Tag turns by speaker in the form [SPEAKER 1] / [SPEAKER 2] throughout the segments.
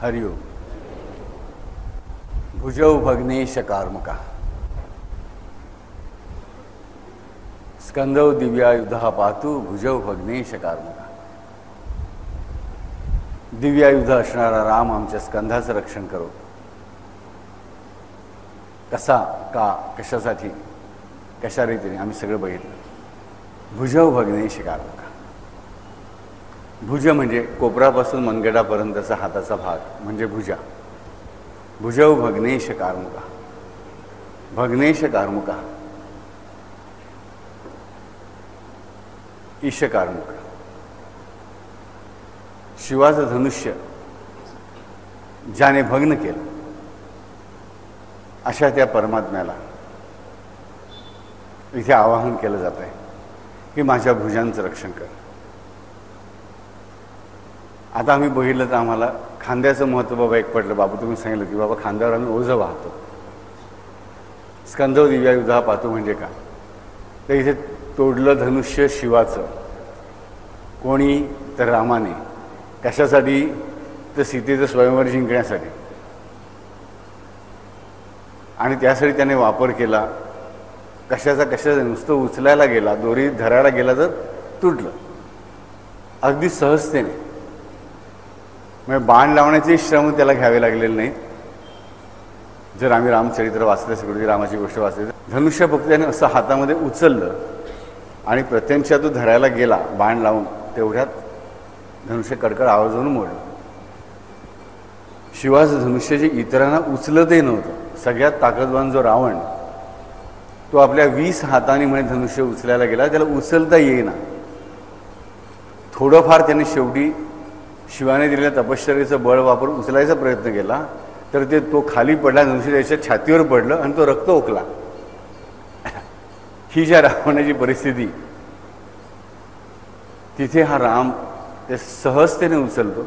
[SPEAKER 1] हरिओम. भुजौ भग्नेश कार्मुका स्कंदौ दिव्यायुधा पातू भुजौ भग्नेश कार्मुका. दिव्यायुध असणारा राम आमच्या स्कंधाचं रक्षण करो. कसा का कशासाठी कशा रीतीने आम्ही सगळं बघितलं. भुजौ भग्नेश कार्मुका. भुज म्हणजे कोपरापासून मनगटापर्यंतचा हाताचा भाग म्हणजे भुजा. भुजौ भग्नेश कार्मुका. भग्नेश कार्मुका ईश कार्मुका. शिवाचं धनुष्य ज्याने भग्न केलं अशा त्या परमात्म्याला इथे आवाहन केलं जात आहे की माझ्या भुजांचं रक्षण कर. आता आम्ही बघितलं तर आम्हाला खांद्याचं महत्त्व बाबा एक पडलं. बाबा तुम्ही सांगितलं की बाबा खांद्यावर आम्ही ओझं वाहतो. स्कंदौ दिव्यायुधा पाहतो म्हणजे का, तर इथे तोडलं धनुष्य शिवाचं. कोणी तर रामाने. कशासाठी, तर सीतेचं स्वयंवर जिंकण्यासाठी. आणि त्यासाठी त्याने वापर केला. कशाचा नुसतं उचलायला गेला, दोरी धरायला गेला तर तुटलं अगदी सहजतेने. म्हणजे बाण लावण्याचे श्रम त्याला घ्यावे लागलेले नाहीत. जर आम्ही रामचरित्र वाचलं, सगळी रामाची गोष्ट वाचली, धनुष्य फक्त त्याने असं हातामध्ये उचललं आणि प्रत्यंशा तो धरायला गेला बाण लावून, तेवढ्यात धनुष्य कडकड आवाजावरून मोडलं. शिवाचं धनुष्य जे इतरांना उचलतही नव्हतं. सगळ्यात ताकदवान जो रावण, तो आपल्या 20 हातांनी म्हणे धनुष्य उचलायला गेला, त्याला उचलता येईना. थोडंफार त्याने शेवटी शिवाने दिलेल्या तपश्चर्येचं बळ वापरून उचलायचा प्रयत्न केला, तर तो खाली पडला. धनुष्य त्याच्या छातीवर पडलं आणि तो रक्त ओकला. ही ज्या रावणाची परिस्थिती, तिथे हा राम ते सहजतेने उचलतो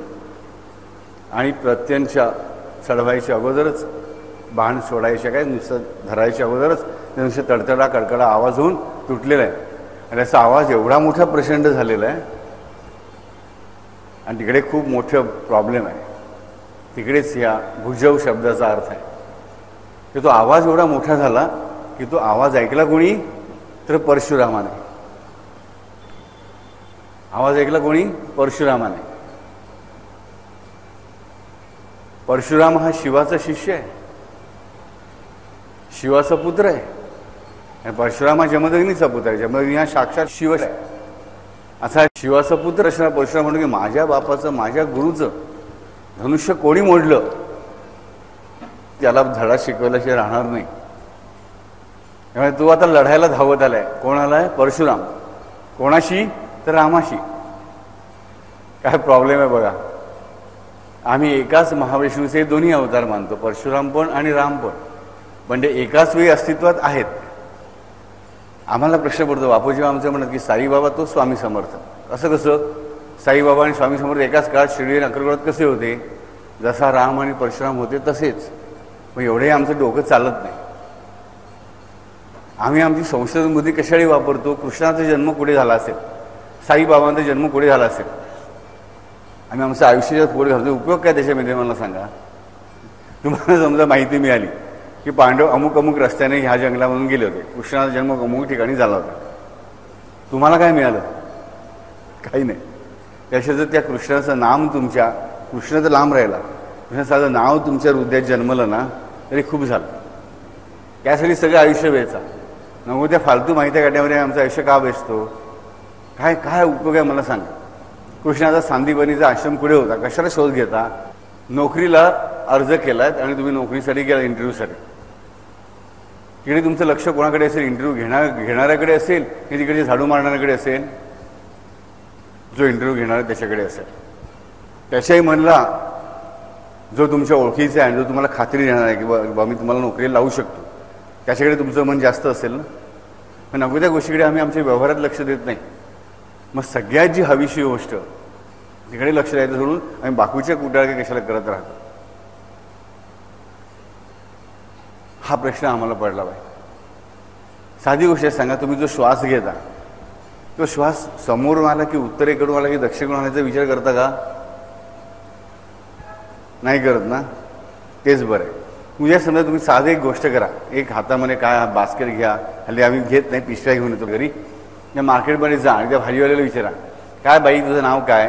[SPEAKER 1] आणि प्रत्यंच्या चढवायच्या अगोदरच, बाण सोडायच्या काय नुसतं धरायच्या अगोदरच धनुष्य तडतडा कडकडा आवाज होऊन तुटलेला आहे. आणि असा आवाज एवढा मोठा प्रचंड झालेला आहे. आणि तिकडे खूप मोठं प्रॉब्लेम आहे. तिकडेच या भुजौ शब्दाचा अर्थ आहे की तो आवाज एवढा मोठा झाला की तो आवाज ऐकला कोणी, तर परशुरामाने. आवाज ऐकला कोणी, परशुरामाने. परशुराम हा शिवाचा शिष्य आहे, शिवाचा पुत्र आहे. आणि परशुराम हा जमदग्नीचा पुत्र आहे. जमदग्नी हा साक्षात शिव आहे. असा शिवाचा पुत्र असणारा परशुराम म्हणतो की माझ्या बापाचं, माझ्या गुरुचं धनुष्य कोणी मोडलं, त्याला धडा शिकवल्याशिवाय राहणार नाही. त्यामुळे तो आता लढायला धावत आलाय. कोण आलाय, परशुराम. कोणाशी, तर रामाशी. काय प्रॉब्लेम आहे बघा. आम्ही एकाच महाविष्णूचे दोन्ही अवतार मानतो, परशुराम पण आणि राम पण, म्हणजे एकाच वेळी अस्तित्वात आहेत. आम्हाला प्रश्न पडतो, बापूजी आमचं म्हणत की साईबाबा तो स्वामी समर्थ. असं कसं, साईबाबा आणि स्वामी समर्थ एकाच काळात शिर्डी अक्कलकोटात कसे होते? जसा राम आणि परशुराम होते तसेच. मग एवढे आमचं डोकं चालत नाही. आम्ही आमची संशोधन बुद्धी कशासाठी वापरतो? कृष्णाचा जन्म कुठे झाला असेल, साईबाबांचा जन्म कुठे झाला असेल, आम्ही आमचं आयुष्यात पुढे घालतो. उपयोग काय त्याच्यामध्ये मला सांगा. तुम्हाला समजा माहिती मिळाली की पांडव अमुक अमुक रस्त्याने ह्या जंगलामधून गेले होते, कृष्णाचा जन्म अमुक ठिकाणी झाला होता, तुम्हाला काय मिळालं? काही नाही. त्याशिवाय जर त्या कृष्णाचं नाम तुमच्या, कृष्ण तर लांब राहिला, कृष्णाचं नाव तुमच्या हृदयात जन्मलं ना तरी खूप झालं. त्यासाठी सगळं आयुष्य वेचा नको. त्या फालतू माहिती काढण्यामध्ये आमचं आयुष्य का वेचतो? काय काय उपयोग आहे मला सांगा. कृष्णाचा सांदीपनीचा आश्रम पुढे होता, कशाला शोध घेता? नोकरीला अर्ज केलात आणि तुम्ही नोकरीसाठी गेला, इंटरव्ह्यूसाठी. तिकडे तुमचं लक्ष कोणाकडे असेल? इंटरव्ह्यू घेणाऱ्याकडे असेल की तिकडे झाडू मारणाऱ्याकडे असेल? जो इंटरव्ह्यू घेणार त्याच्याकडे असेल. त्याच्याही म्हणला जो तुमच्या ओळखीचा आहे, जो तुम्हाला खात्री देणार आहे की बा मी तुम्हाला नोकरीला लावू शकतो, त्याच्याकडे तुमचं मन जास्त असेल ना. पण नको त्या गोष्टीकडे आम्ही आमच्या व्यवहारात लक्ष देत नाही. मग सगळ्यात जी हवीशी गोष्ट तिकडे लक्ष द्यायचं सोडून आम्ही बाकीच्या कुटाळ्या कशाला करत राहतो? हा प्रश्न आम्हाला पडला पाहिजे. साधी गोष्ट सांगा, तुम्ही जो श्वास घेता तो श्वास समोरून आला की उत्तरेकडून आला की दक्षिणेकडून आल्याचा विचार करता का? नाही करत ना. तेच बरं आहे. उद्या समजा तुम्ही साधी एक गोष्ट करा, एक हातामध्ये काय बास्केट घ्या, हल्ली आम्ही घेत नाही, पिशव्या घेऊन येतो घरी. त्या मार्केटमध्ये जा आणि त्या भाजीवाल्याला विचारा, काय बाई तुझं नाव काय?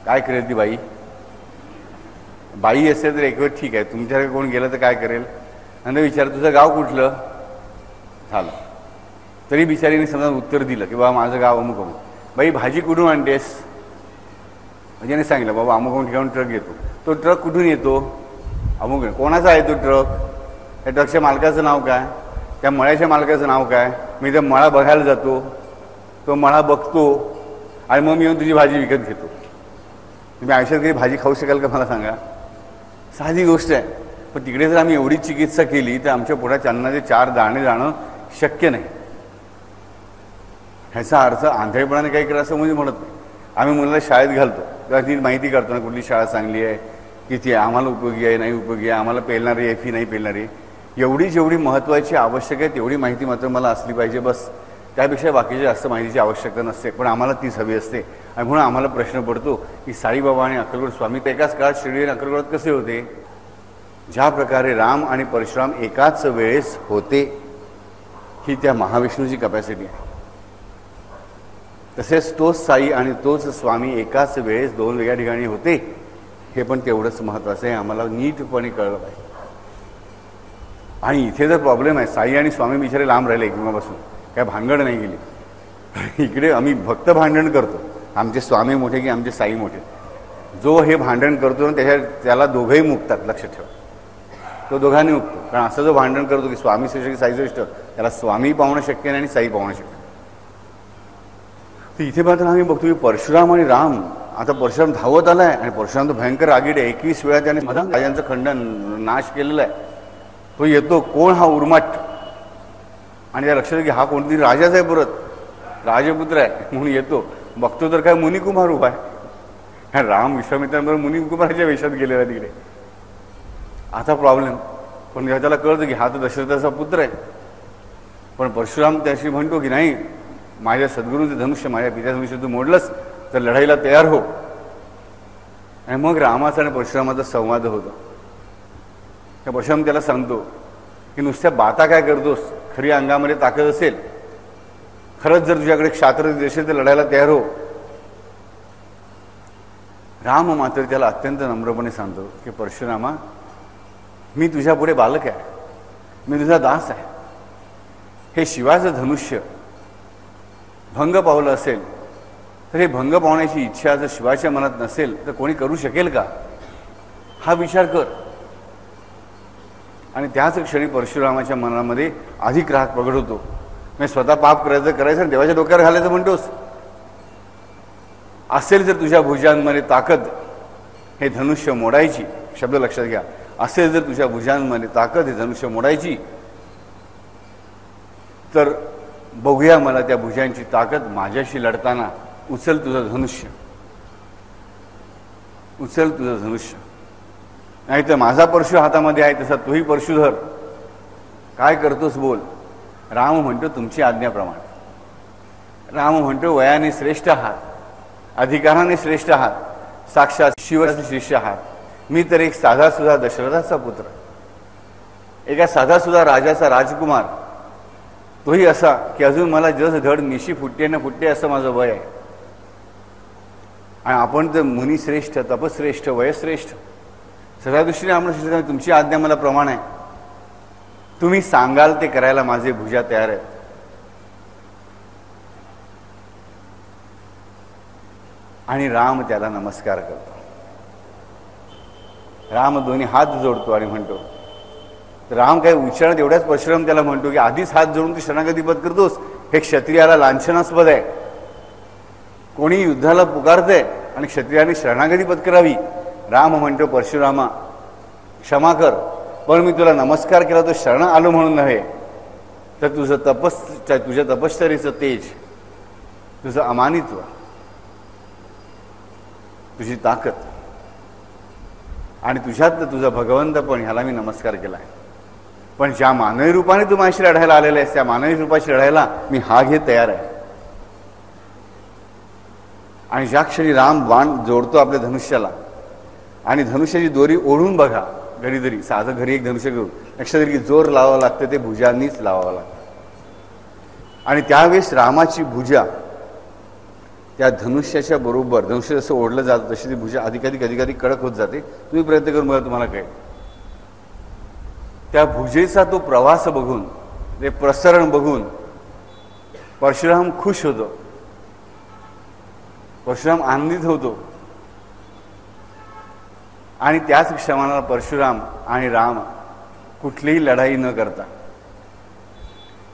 [SPEAKER 1] काय करेल ती बाई? बाई असेल तर एक वेळ ठीक आहे, तुमच्याकडे कोण गेलं तर काय करेल? नंतर विचार तुझं गाव कुठलं झालं, तरी बिचारीने समजा उत्तर दिलं की बाबा माझं गाव अमुक अमुक. बाई भाजी कुठून आणतेस? म्हणजे सांगितलं बाबा अमुक अमुक ठिकाणून ट्रक येतो. तो ट्रक कुठून येतो? अमुक. कोणाचा आहे तो ट्रक? त्या ट्रकच्या मालकाचं नाव काय? त्या मळ्याच्या मालकाचं नाव काय? मी त्या मळा बघायला जातो, तो मळा बघतो आणि मग मी येऊन तुझी भाजी विकत घेतो. तुम्ही आयुष्यात काही भाजी खाऊ शकाल का मला सांगा? साधी गोष्ट आहे. पण तिकडे जर आम्ही एवढी चिकित्सा केली तर आमच्या पोटात अन्नाचे 4 दाणे जाणं शक्य नाही. ह्याचा अर्थ आंधळेपणाने काही करा असं म्हणजे म्हणत नाही. आम्ही मुलाला शाळेत घालतो तेव्हा ती माहिती काढतो ना, कुठली शाळा चांगली आहे, किती आहे, आम्हाला उपयोगी आहे नाही उपयोगी आहे, आम्हाला पेलणारी आहे फी नाही पेलणारी. एवढी जेवढी महत्त्वाची आवश्यक आहे तेवढी माहिती मात्र मला असली पाहिजे बस. त्यापेक्षा बाकीची जास्त माहितीची आवश्यकता नसते, पण आम्हाला तीच हवी असते. आणि म्हणून आम्हाला प्रश्न पडतो की साईबाबा आणि अक्कलकोट स्वामी एकाच काळात शिर्डी आणि अक्कलकोटात कसे होते? ज्या प्रकारे राम आणि परशुराम एकाच वेळेस होते ही त्या महाविष्णूची कपॅसिटी आहे. तसेच तोच साई आणि तोच स्वामी एकाच वेळेस 2 वेगळ्या ठिकाणी होते हे पण तेवढंच महत्त्वाचं आहे. आम्हाला नीटपणे कळलं पाहिजे. आणि इथे जर प्रॉब्लेम आहे, साई आणि स्वामी बिचारे लांब राहिले एकमेकांपासून, काय भानगड नाही गेली. इकडे आम्ही भक्त भांडण करतो, आमचे स्वामी मोठे की आमचे साई मोठे. जो हे भांडण करतो ना त्याला दोघंही मुकतात, लक्षात ठेवा. तो दोघांनी मुकतो. कारण असं जो भांडण करतो की स्वामी श्रेष्ठ की साई श्रेष्ठ, त्याला स्वामी पाहणं शक्य नाही आणि साई पाहणं शक्य. तर इथे मात्र आम्ही बघतो की परशुराम आणि राम, आता परशुराम धावत आलाय आणि परशुराम तो भयंकर रागीट आहे. 21 वेळा त्याने राजांचं खंडन नाश केलेला आहे. तो येतो, कोण हा उर्माट, आणि त्या लक्षात की हा कोणतरी राजाच आहे, परत राजपुत्र आहे म्हणून येतो. बघतो तर काय मुनिकुमार उभा आहे. राम विश्वामित्रांबरोबर मुनिकुमाराच्या वेशात गेलेला तिकडे. आता प्रॉब्लेम, पण त्याला कळतं की हा तर दशरथाचा पुत्र आहे. पण परशुराम त्याशी म्हणतो की नाही, माझ्या सद्गुरूचं धनुष्य, माझ्या पित्याचं धनुष्य तू मोडलंस तर लढाईला तयार हो. आणि मग रामाचा आणि परशुरामाचा संवाद होतो. त्या परशुराम त्याला सांगतो की नुसत्या बाता काय करतोस, खरी अंगामध्ये ताकद असेल, खरंच जर तुझ्याकडे क्षात्र असेल तर लढायला तयार हो. राम मात्र त्याला अत्यंत नम्रपणे सांगतो की परशुरामा, मी तुझ्या पुढे बालक आहे, मी तुझा दास आहे. हे शिवाचं धनुष्य भंग पावलं असेल तर हे भंग पावण्याची इच्छा जर शिवाच्या मनात नसेल तर कोणी करू शकेल का? हा विचार कर. आणि त्याच क्षणी परशुरामाच्या मनामध्ये अधिक राग प्रगट होतो. मी स्वतः पाप करायचं आणि देवाच्या डोक्यावर घालायचं म्हणतोस. असेल जर तुझ्या भुजांमध्ये ताकद हे धनुष्य मोडायची, शब्द लक्षात घ्या, असेल जर तुझ्या भुजांमध्ये ताकद हे धनुष्य मोडायची तर बघूया मला त्या भुजांची ताकद. माझ्याशी लढताना उचल तुझं धनुष्य, उचल तुझं धनुष्य, नाही तर माझा परशु हातामध्ये आहे तसा तूही परशु धर. काय करतोस बोल. राम म्हणतो तुमची आज्ञाप्रमाणे. राम म्हणतो वयाने श्रेष्ठ आहात, अधिकाराने श्रेष्ठ आहात, साक्षात शिवाचे शिष्य आहात. मी तर एक साधा सुद्धा दशरथाचा पुत्र, एका साधा सुद्धा राजाचा राजकुमार, तोही असा की अजून मला जस धड निशी फुटते न फुटते असं माझं वय आहे. आणि आपण तर मुनिश्रेष्ठ, तपश्रेष्ठ, वयश्रेष्ठ, सगळ्या दृष्टीने आपण श्रेष्ठ. तुमची आज्ञा मला प्रमाण आहे, तुम्ही सांगाल ते करायला माझे भुजा तयार आहेत. आणि राम त्याला नमस्कार करतो. राम दोन्ही हात जोडतो आणि म्हणतो, राम काय उच्चारण एवढ्याच परशुराम त्याला म्हणतो की आधीच हात जोडून तू शरणागती पत्करतोस, हे क्षत्रियाला लांछनास्पद आहे. कोणी युद्धाला पुकारतंय आणि क्षत्रियाने शरणागती पत्करावी. राम म्हणतो परशुरामा क्षमा कर, पण मी तुला नमस्कार केला तो शरण आलो म्हणून नव्हे, तर तुझ्या तपश्चर्येचं तेज, तुझं अमानित्व, तुझी ताकद आणि तुझ्यातलं तुझं भगवंतपण ह्याला मी नमस्कार केला आहे. पण ज्या मानवी रूपाने तू माझ्याशी लढायला आलेला आहेस त्या मानवी रूपाशी लढायला मी हा घे तयार आहे. आणि ज्या क्षणी राम बाण जोडतो आपल्या धनुष्याला आणि धनुष्याची दोरी ओढून बघा, घरी साधं घरी एक धनुष्य घेऊन लक्षात की जोर लावावं लागतं ते भुजांनीच लावावं लागतं. आणि त्यावेळेस रामाची भुजा त्या धनुष्याच्या बरोबर, धनुष्य जसं ओढलं जातं तशी ती भुजा अधिकाधिक कडक होत जाते. तुम्ही प्रयत्न करून बघा, तुम्हाला कळेल. त्या भुजेचा तो प्रवास बघून, ते प्रसरण बघून परशुराम खुश होतो, परशुराम आनंदित होतो. आणि त्याच क्षणाला परशुराम आणि राम कुठलीही लढाई न करता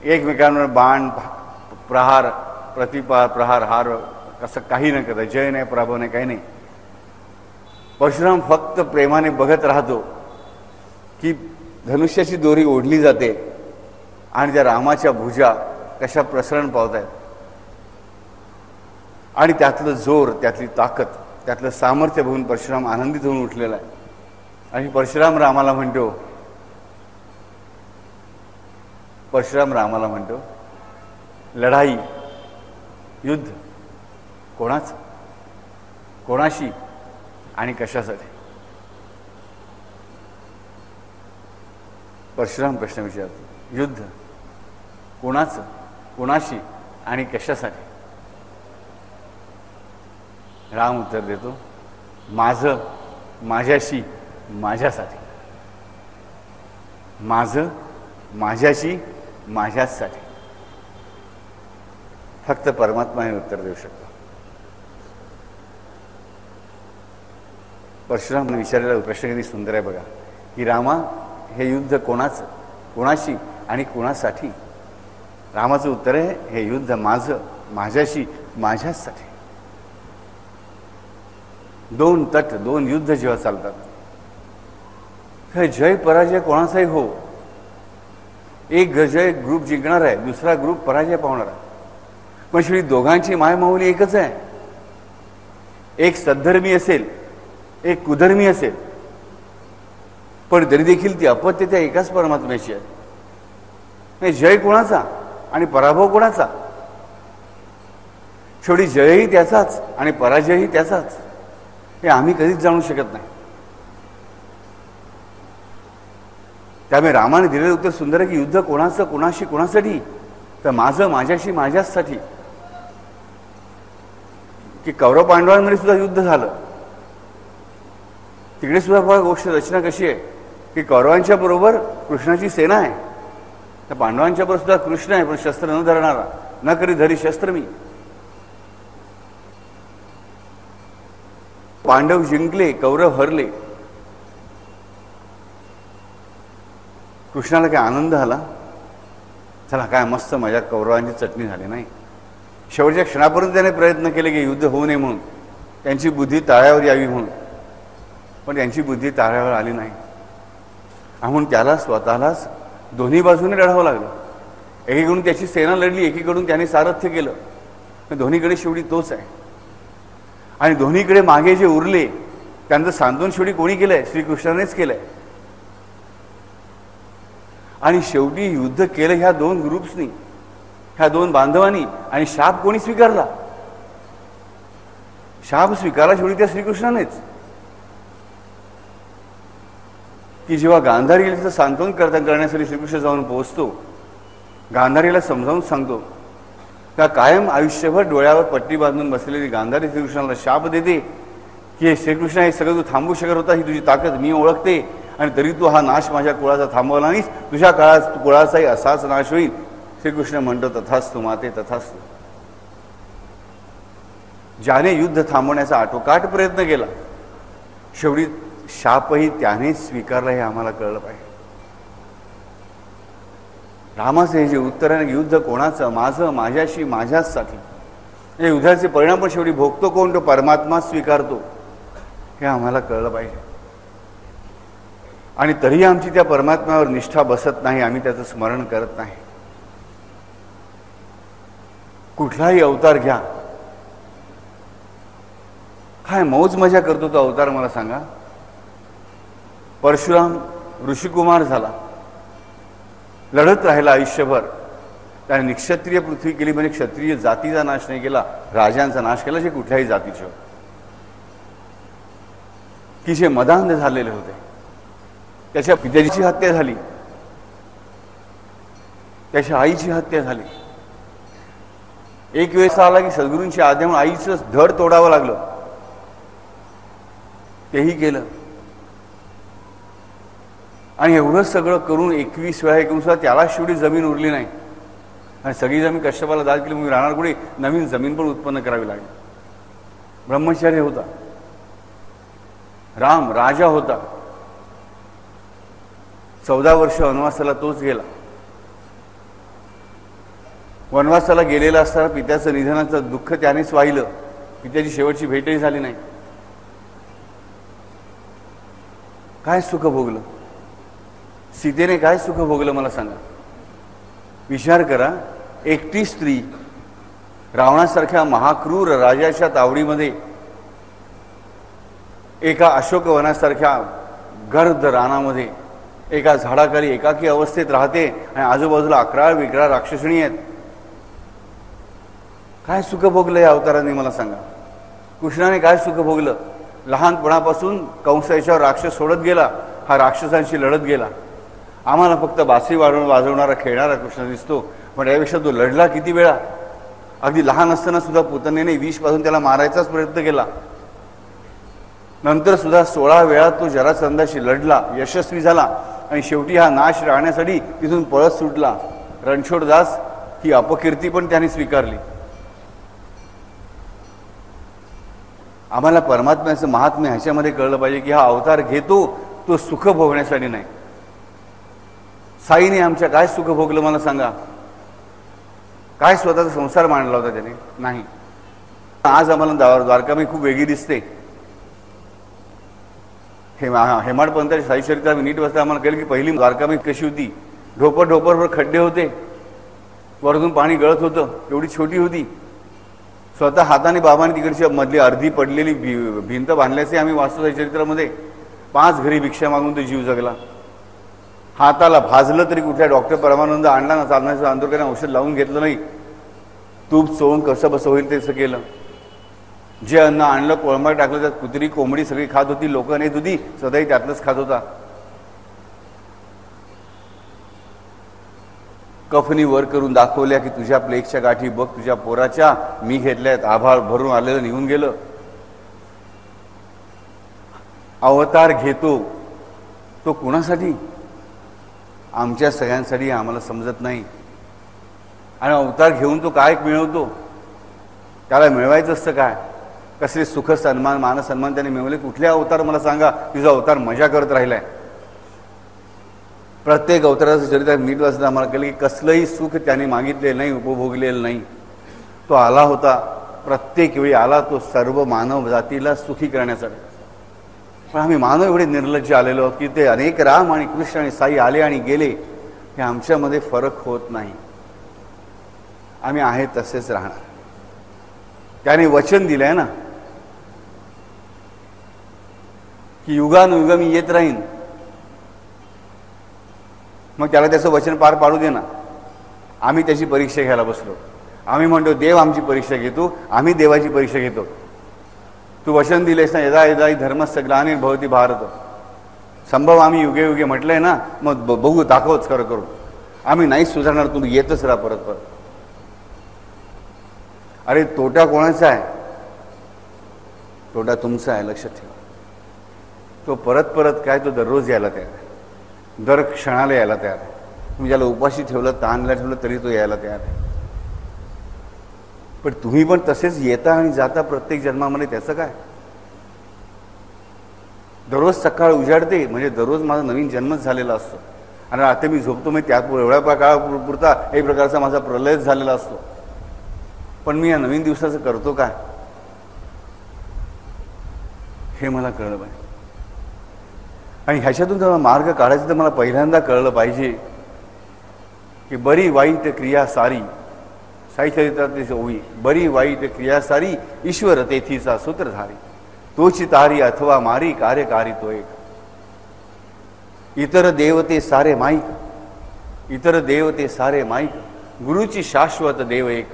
[SPEAKER 1] एकमेकांवर बाण प्रहार प्रहार हार असं काही न करता, जय नाही पराभव नाही काही नाही, परशुराम फक्त प्रेमाने बघत राहतो की धनुष्याची दोरी ओढली जाते आणि त्या रामाच्या भुजा कशा प्रसरण पावत आहेत. आणि त्यातलं जोर, त्यातली ताकद, त्यातलं सामर्थ्य बघून परशुराम आनंदित होऊन उठलेला आहे. आणि परशुराम रामाला म्हणतो लढाई, युद्ध कोणाचं, कोणाशी आणि कशासाठी? परशुराम प्रश्न विचारतो, युद्ध कोणाचं, कोणाशी आणि कशासाठी? राम उत्तर देतो, माझं, माझ्याशी, माझ्यासाठी. माझं, माझ्याशी, माझ्यासाठी. फक्त परमात्मा हे उत्तर देऊ शकतो. परशुरामने विचारलेला प्रश्न किती सुंदर आहे बघा, की रामा हे युद्ध कोणाचं, कोणाशी आणि कोणासाठी? रामाचं उत्तर आहे, हे युद्ध माझं, माझ्याशी, माझ्यासाठी. दोन तट, दोन युद्ध जेव्हा चालतात, हे जय पराजय कोणाचाही हो, एक जय ग्रुप जिंकणार आहे, दुसरा ग्रुप पराजय पावणार आहे, पण शेवटी दोघांची मायमाऊली एकच आहे. एक सद्धर्मी असेल, एक कुधर्मी असेल, पण तरी देखील ती अपत्य त्या एकाच परमात्म्याची आहे. जय कोणाचा आणि पराभव कोणाचा? शेवटी जयही त्याचाच आणि पराजयही त्याचाच, हे आम्ही कधीच जाणू शकत नाही. त्यामुळे रामाने दिलेलं उत्तर सुंदर आहे की युद्ध कोणाचं, कोणाशी, कोणासाठी? तर माझं, माझ्याशी, माझ्यासाठी. की कौरव पांडवांमध्ये सुद्धा युद्ध झालं, तिकडे सुद्धा बघा गोष्ट रचना कशी आहे की कौरवांच्या बरोबर कृष्णाची सेना आहे, तर पांडवांच्या बरोबर सुद्धा कृष्ण आहे, पण शस्त्र न धरणारा, न करी धरी शस्त्र मी. पांडव जिंकले, कौरव हरले. कृष्णाला काय आनंद आला, चला काय मस्त मजा, कौरवांची चटणी झाली नाही. शेवटच्या क्षणापर्यंत त्याने प्रयत्न केले की युद्ध होऊ नये म्हणून, त्यांची बुद्धी ताळ्यावर यावी म्हणून, पण त्यांची बुद्धी ताळ्यावर आली नाही. म्हणून त्याला स्वतःलाच दोन्ही बाजूने लढावं लागलं. एकीकडून त्याची सेना लढली, एकीकडून त्याने सारथ्य केलं, दोन्हीकडे शेवटी तोच आहे. आणि दोन्हीकडे मागे जे उरले त्यांचं सांत्वन शेवटी कोणी केलंय? श्रीकृष्णानेच केलंय. आणि शेवटी युद्ध केलं ह्या दोन ग्रुप्सनी, ह्या दोन बांधवांनी. आणि शाप कोणी स्वीकारला? शाप स्वीकारला शेवटी त्या श्रीकृष्णानेच. की जेव्हा गांधारीला तिचं सांत्वन करण्यासाठी श्रीकृष्ण जाऊन पोहोचतो, गांधारीला समजावून सांगतो का कायम आयुष्यभर डोळ्यावर पट्टी बांधून बसलेली गांधारी श्रीकृष्णाला शाप देते की श्रीकृष्ण हे सगळं तू थांबू शकत होता, ही तुझी ताकद मी ओळखते, आणि तरी तू हा नाश माझ्या कुळाचा थांबवला नाहीस, तुझ्या काळात कुळाचाही असाच नाश होईल. श्रीकृष्ण म्हणतो तथास्तु माते तथास्तु. ज्याने युद्ध थांबवण्याचा आटोकाट प्रयत्न केला, शेवटी शापही त्यानेच स्वीकारला, हे आम्हाला कळलं पाहिजे. रामाचं हे जे उत्तर आहे, युद्ध कोणाचं? माझं, माझ्याशी, माझ्याचसाठी. हे युद्धाचे परिणाम पण शेवटी भोगतो कोण? तो परमात्मा स्वीकारतो, हे आम्हाला कळलं पाहिजे. आणि तरीही आमची त्या परमात्म्यावर निष्ठा बसत नाही, आम्ही त्याचं स्मरण करत नाही. कुठलाही अवतार घ्या, काय मौज मजा करतो तो अवतार मला सांगा. परशुराम ऋषिकुमार झाला, लढत राहिला आयुष्यभर. त्याने निक्षत्रिय पृथ्वी केली, म्हणजे क्षत्रिय जातीचा नाश नाही केला, राजांचा नाश केला, जे कुठल्याही जातीचे होते, की जे मदांध झालेले होते. त्याच्या पित्याची हत्या झाली, त्याच्या आईची हत्या झाली. एक वेळेस आला की सद्गुरूंची आज्ञा म्हणून आईचं धड तोडावं लागलं, तेही केलं. आणि एवढं सगळं करून 21 वेळा 19 वेळा त्याला शेवटी जमीन उरली नाही, आणि सगळी जमीन कश्यपाला दान केली. मग राहणार कुठे, नवीन जमीन पण उत्पन्न करावी लागली. ब्रह्मचार्य होता, राम राजा होता. 14 वर्ष वनवासाला तोच गेला. वनवासाला गेलेला असताना पित्याचं निधनाचं दुःख त्यानेच वाहिलं. पित्याची शेवटची भेटही झाली नाही. काय सुख भोगलं सीतेने, काय सुख भोगलं मला सांगा. विचार करा, एकटी स्त्री रावणासारख्या महाक्रूर राजाच्या तावडीमध्ये एका अशोकवनासारख्या गर्द रानामध्ये एका झाडाखाली एकाकी अवस्थेत राहते, आणि आजूबाजूला 11 विक्रा राक्षसणी आहेत. काय सुख भोगलं या अवताराने मला सांगा. कृष्णाने काय सुख भोगलं. लहानपणापासून कंस याच्यावर राक्षस सोडत गेला, हा राक्षसांशी लढत गेला. आम्हाला फक्त बासरी वाजवणारा खेळणारा कृष्ण दिसतो, पण यापेक्षा तो लढला किती वेळा. अगदी लहान असताना सुद्धा पुतनेने विष पासून त्याला मारायचाच प्रयत्न केला. नंतर सुद्धा 16 वेळा तो जरासंधाशी लढला, यशस्वी झाला, आणि शेवटी हा नाश राहण्यासाठी तिथून पळत सुटला. रणछोडदास ही अपकीर्ती पण त्याने स्वीकारली. आम्हाला परमात्म्याचं महात्म्य ह्याच्यामध्ये कळलं पाहिजे की हा अवतार घेतो तो सुख भोगण्यासाठी नाही. साईने आमच्या काय सुख भोगलं मला सांगा. काय स्वतःचा संसार मांडला होता त्याने, नाही. आज आम्हाला द्वारकामाई खूप वेगळी दिसते. हेमाडपंताच्या साईचरित्र आम्ही नीट वाचता आम्हाला कळलं की पहिली द्वारकामाई कशी होती. ढोपर खड्डे होते, वरतून पाणी गळत होतं, एवढी छोटी होती. स्वतः हाताने बाबांनी तिकडची मधली अर्धी पडलेली भिंत बांधल्याचे आम्ही वाचतो साईचरित्रामध्ये. 5 घरी भिक्षा मागून तो जीव जगला. हाताला भाजलं तरी कुठल्या डॉक्टर परमानंद आणला ना, चालण्याचं आंदोलकाने औषध लावून घेतलं नाही. तूप चोळून कसं बसं होईल तसं केलं. जे अन्न आणलं कोळंबा टाकलं, त्यात कुत्री कोंबडी सगळी खात होती, लोक नेत होती, स्वतःही त्यातलंच खात होता. कफनी वर करून दाखवल्या की तुझ्या प्लेगच्या गाठी बघ, तुझ्या पोराच्या मी घेतल्यात. आभाळ भरून आलेलं निघून गेलं. अवतार घेतो तो कुणासाठी, आमच्या सगळ्यांसाठी. आम्हाला समजत नाही. आणि अवतार घेऊन तो काय मिळवतो, त्याला मिळवायचं असतं काय, कसले सुख सन्मान मान सन्मान त्याने मिळवले. कुठले अवतार मला सांगा तुझा अवतार मजा करत राहिलाय. प्रत्येक अवताराचं चरित्र नीट वाचता आम्हाला कळलं की कसलंही सुख त्याने मागितले नाही, उपभोगलेलं नाही. तो आला होता, प्रत्येक वेळी आला तो सर्व मानव जातीला सुखी करण्यासाठी. पण आम्ही मानव एवढे निर्लज्ज आलेलो आहोत की ते अनेक राम आणि कृष्ण आणि साई आले आणि गेले, हे आमच्यामध्ये फरक होत नाही. आम्ही आहे तसेच राहणार. त्याने वचन दिलंय ना की युगानुयुग मी येत राहीन. मग त्याला त्याचं वचन पार पाडू दे ना. आम्ही त्याची परीक्षा घ्यायला बसलो. आम्ही म्हणतो देव आमची परीक्षा घेतो, आम्ही देवाची परीक्षा घेतो. तू वचन दिलेस ना, यदा यदा धर्मस्य ग्लानिर्भवति भारत. संभव आम्ही युगे युगे म्हटलंय ना, मग बघू दाखवच खरं करू. आम्ही नाही सुधारणार, तुम्ही येतच राहा परत परत. अरे तोटा कोणाचा आहे, तोटा तुमचा आहे, लक्षात ठेवा. तो परत परत काय, तो दररोज यायला तयार आहे, दर क्षणाला यायला तयार आहे. तुम्ही ज्याला उपाशी ठेवलं, ताणला ठेवलं तरी तो यायला तयार आहे. पण तुम्ही पण तसेच येता आणि जाता प्रत्येक जन्मामध्ये. त्याचं काय, दररोज सकाळ उजाडते म्हणजे दररोज माझा नवीन जन्मच झालेला असतो. आणि आता मी झोपतो मी त्यात एवढ्या काळापुरता एक प्रकारचा माझा प्रलयच झालेला असतो. पण मी या नवीन दिवसाचं करतो काय, हे मला कळलं पाहिजे. आणि ह्याच्यातून जर मार्ग काढायचा तर मला पहिल्यांदा कळलं पाहिजे की बरी वाईट क्रिया सारी, साई चरित्रात ओवी, बरी वाईट क्रिया सारी ईश्वर तेथीचा सूत्रधारी. तोची तारी अथवा मारी कार्यकारी तो एक. इतर देवते सारे माईक, इतर देव ते सारे माईक, गुरुची शाश्वत देव एक,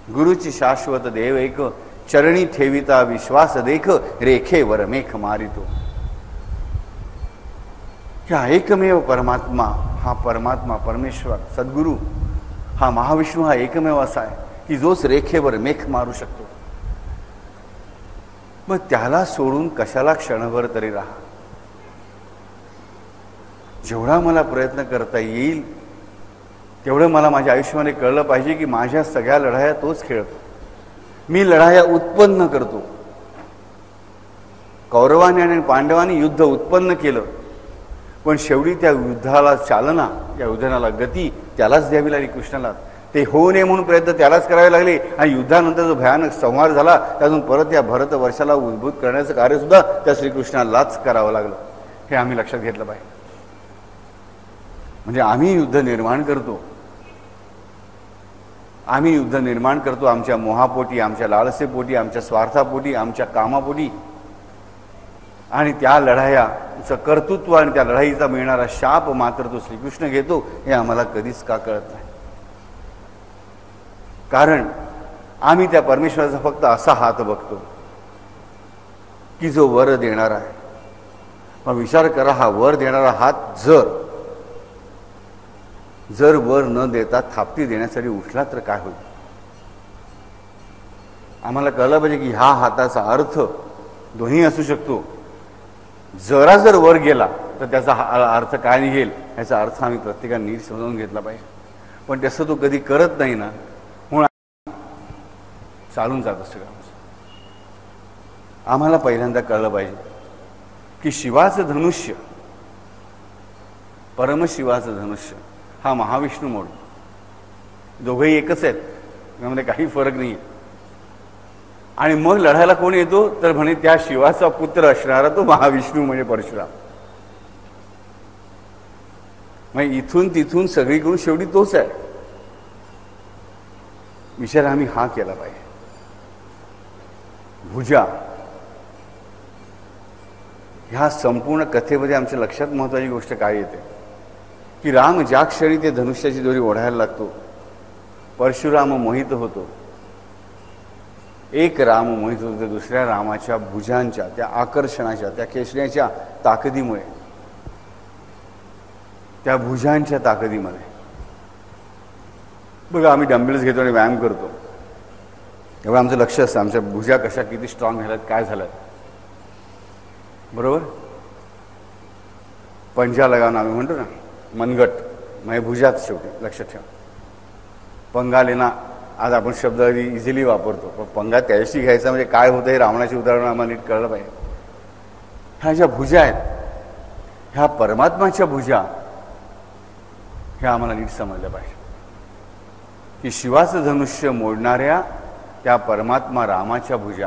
[SPEAKER 1] गुरुची शाश्वत देव एक, चरणी ठेविता विश्वास देख, रेखेवर मेघ मारितो. ह्या एकमेव परमात्मा, हा परमात्मा परमेश्वर सद्गुरू, हा महाविष्णू, हा एकमेव असा आहे की जोच रेखेवर मेघ मारू शकतो. मग त्याला सोडून कशाला क्षणभर तरी राहा. जेवढा मला प्रयत्न करता येईल तेवढं मला माझ्या आयुष्यामध्ये कळलं पाहिजे की माझ्या सगळ्या लढाया तोच खेळतो. मी लढाया उत्पन्न करतो. कौरवाने आणि पांडवांनी युद्ध उत्पन्न केलं, पण शेवटी त्या युद्धाला चालना, या युद्धाला गती त्यालाच द्यावी लागली, कृष्णाला. ते होऊ नये म्हणून प्रयत्न त्यालाच करावे लागले आणि युद्धानंतर जो भयानक संहार झाला त्यातून परत या भरत वर्षाला उद्भूत करण्याचं कार्य सुद्धा त्या श्रीकृष्णालाच करावं लागलं. हे आम्ही लक्षात घेतलं पाहिजे. म्हणजे आम्ही युद्ध निर्माण करतो, आम्ही युद्ध निर्माण करतो आमच्या मोहापोटी, आमच्या लालसेपोटी, आमच्या स्वार्थापोटी, आमच्या कामापोटी. आणि त्या लढायाचं कर्तृत्व आणि त्या लढाईचा मिळणारा शाप मात्र तो श्रीकृष्ण घेतो, हे आम्हाला कधीच का कळत नाही. कारण आम्ही त्या परमेश्वराचा फक्त असा हात बघतो की जो वर देणारा आहे. मग विचार करा, हा वर देणारा हात जर वर न देता थापती देण्यासाठी उठला तर काय होईल. आम्हाला कळलं पाहिजे की ह्या हाताचा अर्थ दोन्ही असू शकतो. जरा जर वर गेला तर त्याचा अर्थ काय निघेल याचा अर्थ आम्ही प्रत्येकाने नीट समजावून घेतला पाहिजे. पण तसं तो कधी करत नाही ना, म्हणून चालून जात असतं. आम्हाला पहिल्यांदा कळलं पाहिजे की शिवाचं धनुष्य, परमशिवाचं धनुष्य हा महाविष्णू मोड, दोघंही एकच आहेत, यामध्ये काही फरक नाही. आणि मग लढायला कोण येतो तर म्हणे त्या शिवाचा पुत्र असणारा तो महाविष्णू म्हणजे परशुराम. मग इथून तिथून सगळीकडून शेवटी तोच आहे. विचार आम्ही हा केला पाहिजे. भुजा ह्या संपूर्ण कथेमध्ये आमच्या लक्षात महत्वाची गोष्ट काय येते की राम ज्या क्षणी ते धनुष्याची दोरी ओढायला लागतो, परशुराम मोहित होतो. एक राम मोहित होतो दुसऱ्या रामाच्या भुजांच्या त्या आकर्षणाच्या, त्या खेचण्याच्या ताकदीमुळे, त्या भुजांच्या ताकदीमध्ये. बघा, आम्ही डंबेल्स घेतो आणि व्यायाम करतो, तेव्हा आमचं लक्ष असतं आमच्या भुजा कशा किती स्ट्रॉंग झाल्यात, काय झाल्यात. बरोबर. पंजा लगावणं आम्ही म्हणतो ना, मनगट म्हणजे भुजात शेवटी लक्षात ठेवा. पंगा लेना आज आपण शब्द इझिली वापरतो, पण पंगा त्याशी घ्यायचा म्हणजे काय होतं हे रावणाची उदाहरणं आम्हाला नीट कळलं पाहिजे. ह्या ज्या भुजा आहेत ह्या परमात्माच्या भुजा, ह्या आम्हाला नीट समजल्या पाहिजे की शिवाचं धनुष्य मोडणाऱ्या त्या परमात्मा रामाच्या भुजा,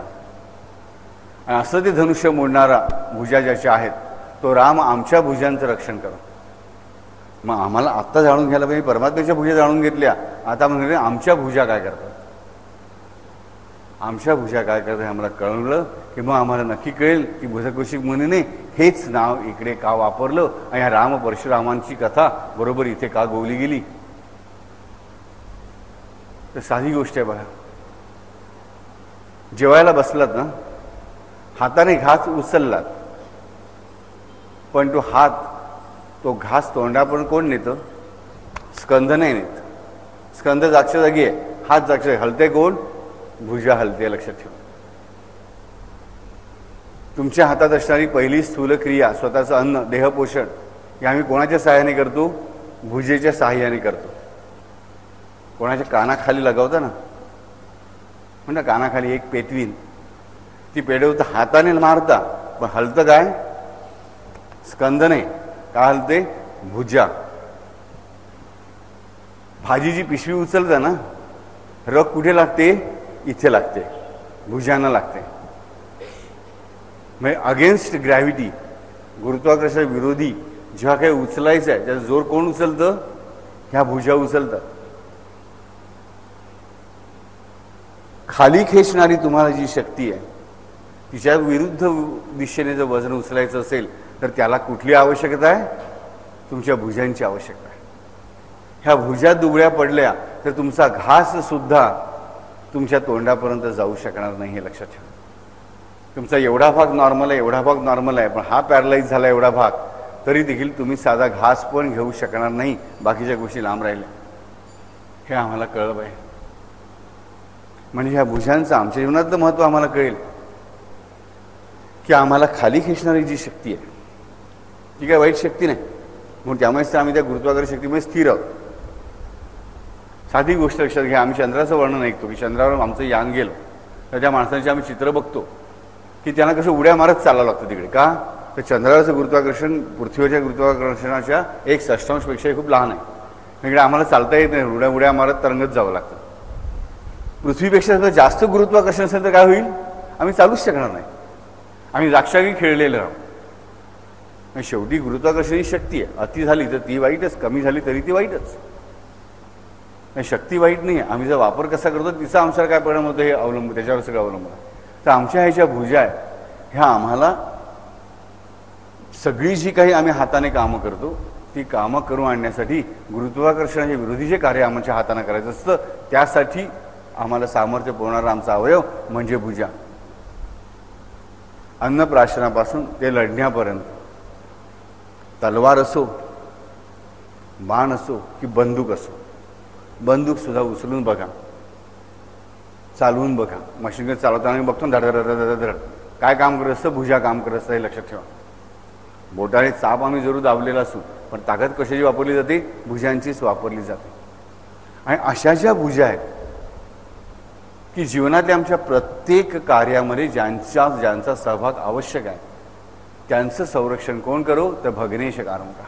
[SPEAKER 1] आणि असं ते धनुष्य मोडणारा भुजा ज्याच्या आहेत तो राम आमच्या भुजांचं रक्षण करो. मग आम्हाला आत्ता जाणून घ्यायला पाहिजे, परमात्म्याच्या भुजा जाणून घेतल्या, आता म्हणजे आमच्या भुजा काय करतात, आमच्या भुजा काय करतात हे आम्हाला कळलं की मग आम्हाला नक्की कळेल की भुजकौशिक मुनीने हेच नाव इकडे का वापरलं आणि या राम परशुरामांची कथा बरोबर इथे का गोवली गेली. तर साधी गोष्ट आहे बघा. जेवायला बसलात ना, हाताने घास उचललात, पण तो घास तोंडापर्यंत कोण नेतं? स्कंद नाही नेत. स्कंद जागच्या जागी आहे, हात जागच्या, हलते कोण? भुजा हलते. लक्षात ठेवा. तुमच्या हातात असणारी पहिली स्थूल क्रिया, स्वतःचं अन्न, देहपोषण, हे आम्ही कोणाच्या सहाय्याने करतो? भुजेच्या सहाय्याने करतो. कोणाच्या कानाखाली लगावता ना, म्हणजे कानाखाली एक पेटवीन, ती पेटवता हाताने मारता, पण हलतं काय? स्कंद नाही. का हलते? भुजा. भाजीची पिशवी उचलता ना, रग कुठे लागते? इथे लागते, भुजांना लागते. म्हणजे अगेन्स्ट ग्रॅव्हिटी, गुरुत्वाकर्षण विरोधी जेव्हा काही उचलायचं आहे त्याचा जोर कोण उचलतं? ह्या भुजा उचलतात. खाली खेचणारी तुम्हाला जी शक्ती आहे तिच्या विरुद्ध दिशेने जर वजन उचलायचं असेल तर त्याला कुठली आवश्यकता आहे? तुमच्या भुजांची आवश्यकता आहे. ह्या भुजा दुबळ्या पडल्या तर तुमचा घास सुद्धा तुमच्या तोंडापर्यंत जाऊ शकणार नाही, हे लक्षात ठेवा. तुमचा एवढा भाग नॉर्मल आहे, एवढा भाग नॉर्मल आहे, पण हा पॅरलाइज झाला एवढा भाग, तरी देखील तुम्ही साधा घास पण घेऊ शकणार नाही, बाकीच्या गोष्टी लांब राहिल्या. हे आम्हाला कळलं पाहिजे. म्हणजे ह्या भुजांचं आमच्या जीवनातलं महत्त्व आम्हाला कळेल की आम्हाला खाली खेचणारी जी शक्ती आहे ती काय वाईट शक्ती नाही, म्हणून त्यामुळेच आम्ही त्या गुरुत्वाकर्षण शक्तीमुळे स्थिर आहोत. साधी गोष्ट लक्षात घ्या, आम्ही चंद्राचं वर्णन ऐकतो की चंद्रावर आमचं यान गेलं तर त्या माणसांची आम्ही चित्र बघतो की त्यांना कसं उड्या मारत चालावं लागतं तिकडे. का तर चंद्रावरचं गुरुत्वाकर्षण पृथ्वीच्या गुरुत्वाकर्षणाच्या 1/6 खूप लहान आहे. इकडे आम्हाला चालता येत नाही, उड्या मारत तरंगत जावं लागतं. पृथ्वीपेक्षा जर जास्त गुरुत्वाकर्षण असेल तर काय होईल, आम्ही चालूच शकणार नाही, आम्ही जागशागी खेळलेलं राहू. शेवटी गुरुत्वाकर्षण ही शक्ती आहे, अति झाली तर ती वाईटच, कमी झाली तरी ती वाईटच. शक्ती वाईट नाही आहे, आम्ही जर वापर कसा करतो तिचा आमच्यावर काय परिणाम होतो हे त्याच्यावर सगळं अवलंबून आहे. तर आमच्या ह्याच्या भुजा आहे ह्या आम्हाला सगळी जी काही आम्ही हाताने कामं करतो ती कामं करून आणण्यासाठी गुरुत्वाकर्षणाच्या विरोधी जे कार्य आमच्या हाताने करायचं असतं त्यासाठी आम्हाला सामर्थ्य पुरवणारा आमचा अवयव म्हणजे भुजा. अन्नप्राशनापासून ते लढण्यापर्यंत, तलवार असो, बाण असो की बंदूक असो, बंदूक सुद्धा उचलून बघा, चालवून बघा. मशीनगन चालवताना बघतो धड धड धड काय काम करत असतं, भुजा काम करत असतं, हे लक्षात ठेवा. बोटाने चाप आम्ही जरूर दाबलेला असू, पण ताकद कशाची वापरली जाते, भुजांचीच वापरली जाते. आणि अशा ज्या भुजा आहेत की जीवनातल्या आमच्या प्रत्येक कार्यामध्ये ज्यांचा सहभाग आवश्यक आहे त्यांचं संरक्षण कोण करो, तर भग्नेश कारंका,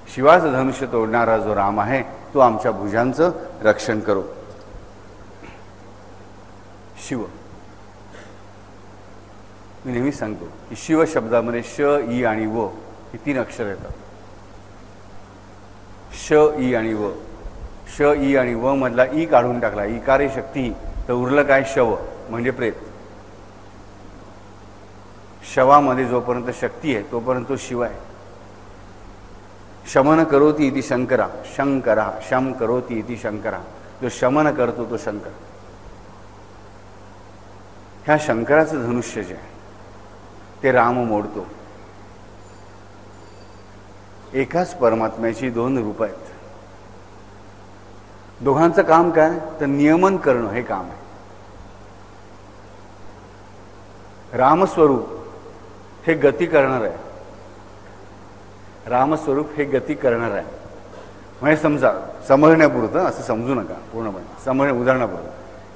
[SPEAKER 1] शिवाचं धनुष्य तोडणारा जो राम आहे तो आमच्या भुजांचं रक्षण करो. शिव, मी नेहमी सांगतो की शिव शब्दामध्ये श, ई आणि व ही 3 अक्षर येतात. श, ई आणि व. श, ई आणि व मधला ई काढून टाकला, इकारे शक्ती, तर उरलं काय, शव म्हणजे प्रेत. शवामध्ये जोपर्यंत शक्ती आहे तोपर्यंत तो शिव आहे. शमन करोती इति शंकरा, शंकरा शम करोती इति शंकरा, जो शमन करतो तो शंकर. ह्या शंकराचं धनुष्य जे आहे ते राम मोडतो. एकाच परमात्म्याची 2 रूप आहेत. दोघांचं काम काय, तर नियमन करणं हे काम आहे. रामस्वरूप हे गती करणार आहे, रामस्वरूप हे गती करणार आहे. म्हणजे समजा समजण्यापुरतं, असं समजू नका पूर्णपणे, उदाहरणापुरतं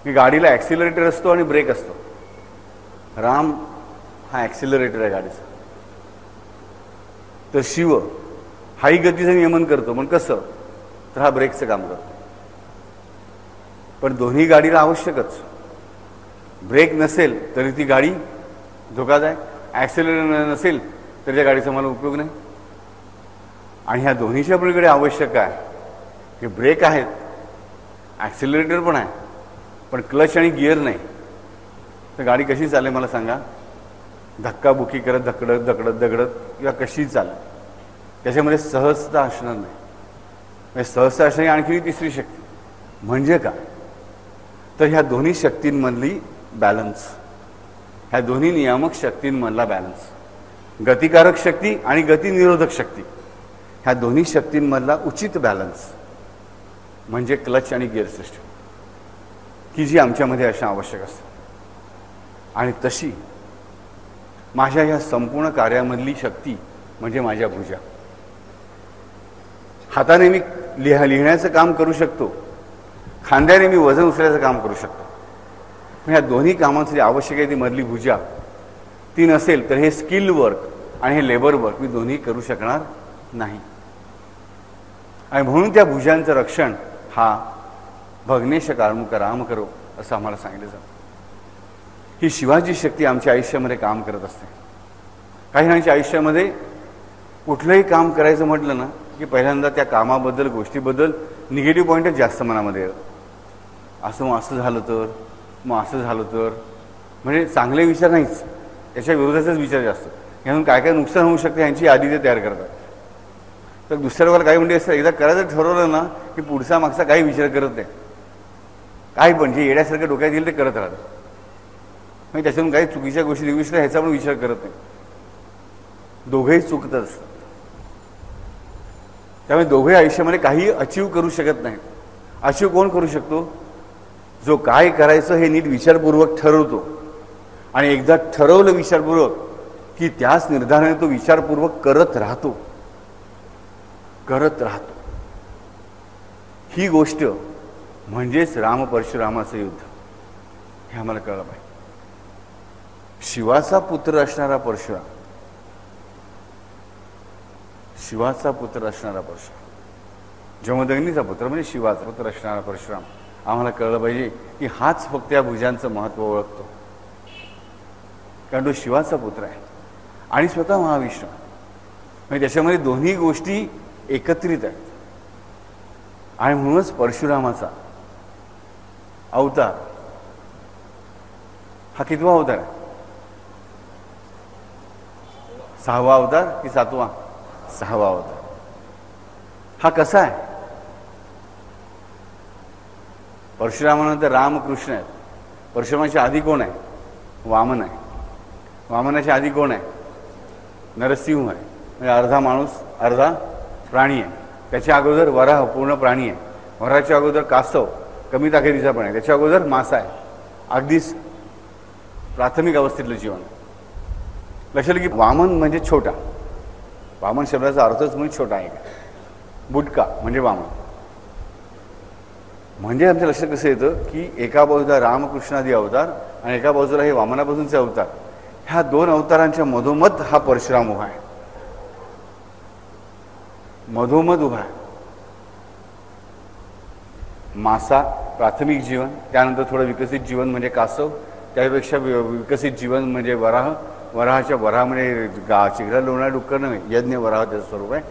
[SPEAKER 1] की गाडीला ॲक्सिलरेटर असतो आणि ब्रेक असतो. राम हा ॲक्सिलरेटर आहे गाडीचा, तर शिव हाही गतीचं नियमन करतो. पण कसं, तर हा ब्रेकचं काम करतो. पण दोन्ही गाडीला आवश्यकच. ब्रेक नसेल तरी ती गाडी धोकादायक, ॲक्सिलरेटर नसेल तर त्या गाडीचा मला उपयोग नाही. आणि ह्या दोन्हीच्या पलीकडे आवश्यक आहे की ब्रेक आहेत, ॲक्सिलरेटर पण आहे, पण क्लच आणि गिअर नाही, तर गाडी कशी चालेल मला सांगा. धक्काबुक्की करत धकडत धकडत दगडत किंवा कशी चालेल, त्याच्यामध्ये सहजता असणार नाही. सहजता असणारी आणखी 3री शक्ती म्हणजे का, तर ह्या दोन्ही शक्तींमधली बॅलन्स, ह्या दोन्ही नियामक शक्तींमधला बॅलन्स, गतिकारक शक्ती आणि गतिनिरोधक शक्ती, ह्या दोन्ही शक्तींमधला उचित बॅलन्स म्हणजे क्लच आणि गिअर सिस्टम, की जी आमच्यामध्ये असणं आवश्यक असतं. आणि तशी माझ्या ह्या संपूर्ण कार्यामधली शक्ती म्हणजे माझ्या भुजा. हाताने मी लिहिण्याचं काम करू शकतो, खांद्याने मी वजन उचलायचं काम करू शकतो. ह्या दोन्ही कामांसाठी आवश्यक आहे ती मधली भुजा, ती नसेल तर हे स्किल वर्क आणि हे लेबर वर्क मी दोन्ही करू शकणार नाही. आणि म्हणून त्या भुजांचं रक्षण हा भग्नेश कारमुक राम करो असं आम्हाला सांगितलं जातं. ही शिवाची शक्ती आमच्या आयुष्यामध्ये काम करत असते. काही जणांच्या आयुष्यामध्ये कुठलंही काम करायचं म्हटलं ना की पहिल्यांदा त्या कामाबद्दल, गोष्टीबद्दल निगेटिव्ह पॉईंटच जास्त मनामध्ये येतं. असं झालं तर, मग असं झालं तर, म्हणजे चांगले विचार नाहीच, याच्या विरोधाचाच विचार जास्त. यातून काय काय नुकसान होऊ शकते यांची यादी ते तयार करतात. तर दुसऱ्या वेळेला काही म्हणजे असं एकदा करायचं ठरवलं ना की पुढचा मागचा काही विचार करत नाही, काही पण जे येण्यासारखं डोक्यात येईल ते करत राहतं. म्हणजे त्याच्यातून काही चुकीच्या गोष्टी दिवशी ह्याचा पण विचार करत नाही. दोघेही चुकत असतात. त्यामुळे दोघे आयुष्यामध्ये काही अचीव करू शकत नाहीत. अचीव कोण करू शकतो? जो काय करायचं हे नीट विचारपूर्वक ठरवतो आणि एकदा ठरवलं विचारपूर्वक की त्याच निर्धाराने तो विचारपूर्वक करत राहतो. ही गोष्ट म्हणजेच राम परशुरामाचं युद्ध, हे आम्हाला कळलं पाहिजे. शिवाचा पुत्र असणारा परशुराम, जमदग्नीचा पुत्र म्हणजे शिवाचा पुत्र असणारा परशुराम, आम्हाला कळलं पाहिजे की हाच फक्त या भुजांचं महत्त्व ओळखतो. कारण तो शिवाचा पुत्र आहे आणि स्वतः महाविष्णू, म्हणजे त्याच्यामध्ये दोन्ही गोष्टी एकत्रित आहेत. आणि म्हणूनच परशुरामाचा अवतार हा कितवा अवतार आहे? 6वा अवतार की 7वा? 6वा अवतार. हा कसा आहे? परशुरामानंतर रामकृष्ण आहेत. परशुरामाच्या आधी कोण आहे? वामन आहे. वामनाच्या आधी कोण आहे? नरसिंह आहे, म्हणजे अर्धा माणूस अर्धा प्राणी आहे. त्याच्या अगोदर वराह पूर्ण प्राणी आहे. वराहाच्या अगोदर कासव कमी ताकदीचा पण आहे. त्याच्या अगोदर मासा आहे, अगदीच प्राथमिक अवस्थेतलं जीवन. लक्षात की वामन म्हणजे छोटा. वामन शब्दाचा अर्थच म्हणजे छोटा आहे. बुटका म्हणजे वामन. म्हणजे आमच्या लक्षात कसं येतं की एका बाजूला रामकृष्णादी अवतार आणि एका बाजूला हे वामनापासूनचे अवतार. ह्या दोन अवतारांच्या मधोमध हा परशुराम उभा आहे. मधोमध उभा आहे. मासा प्राथमिक जीवन, त्यानंतर थोडं विकसित जीवन म्हणजे कासव, त्यापेक्षा विकसित जीवन म्हणजे वराह. वराहाच्या वराहामध्ये चिखला लोणारा डुक्कर नव्हे, यज्ञ वराह त्याचं स्वरूप आहे,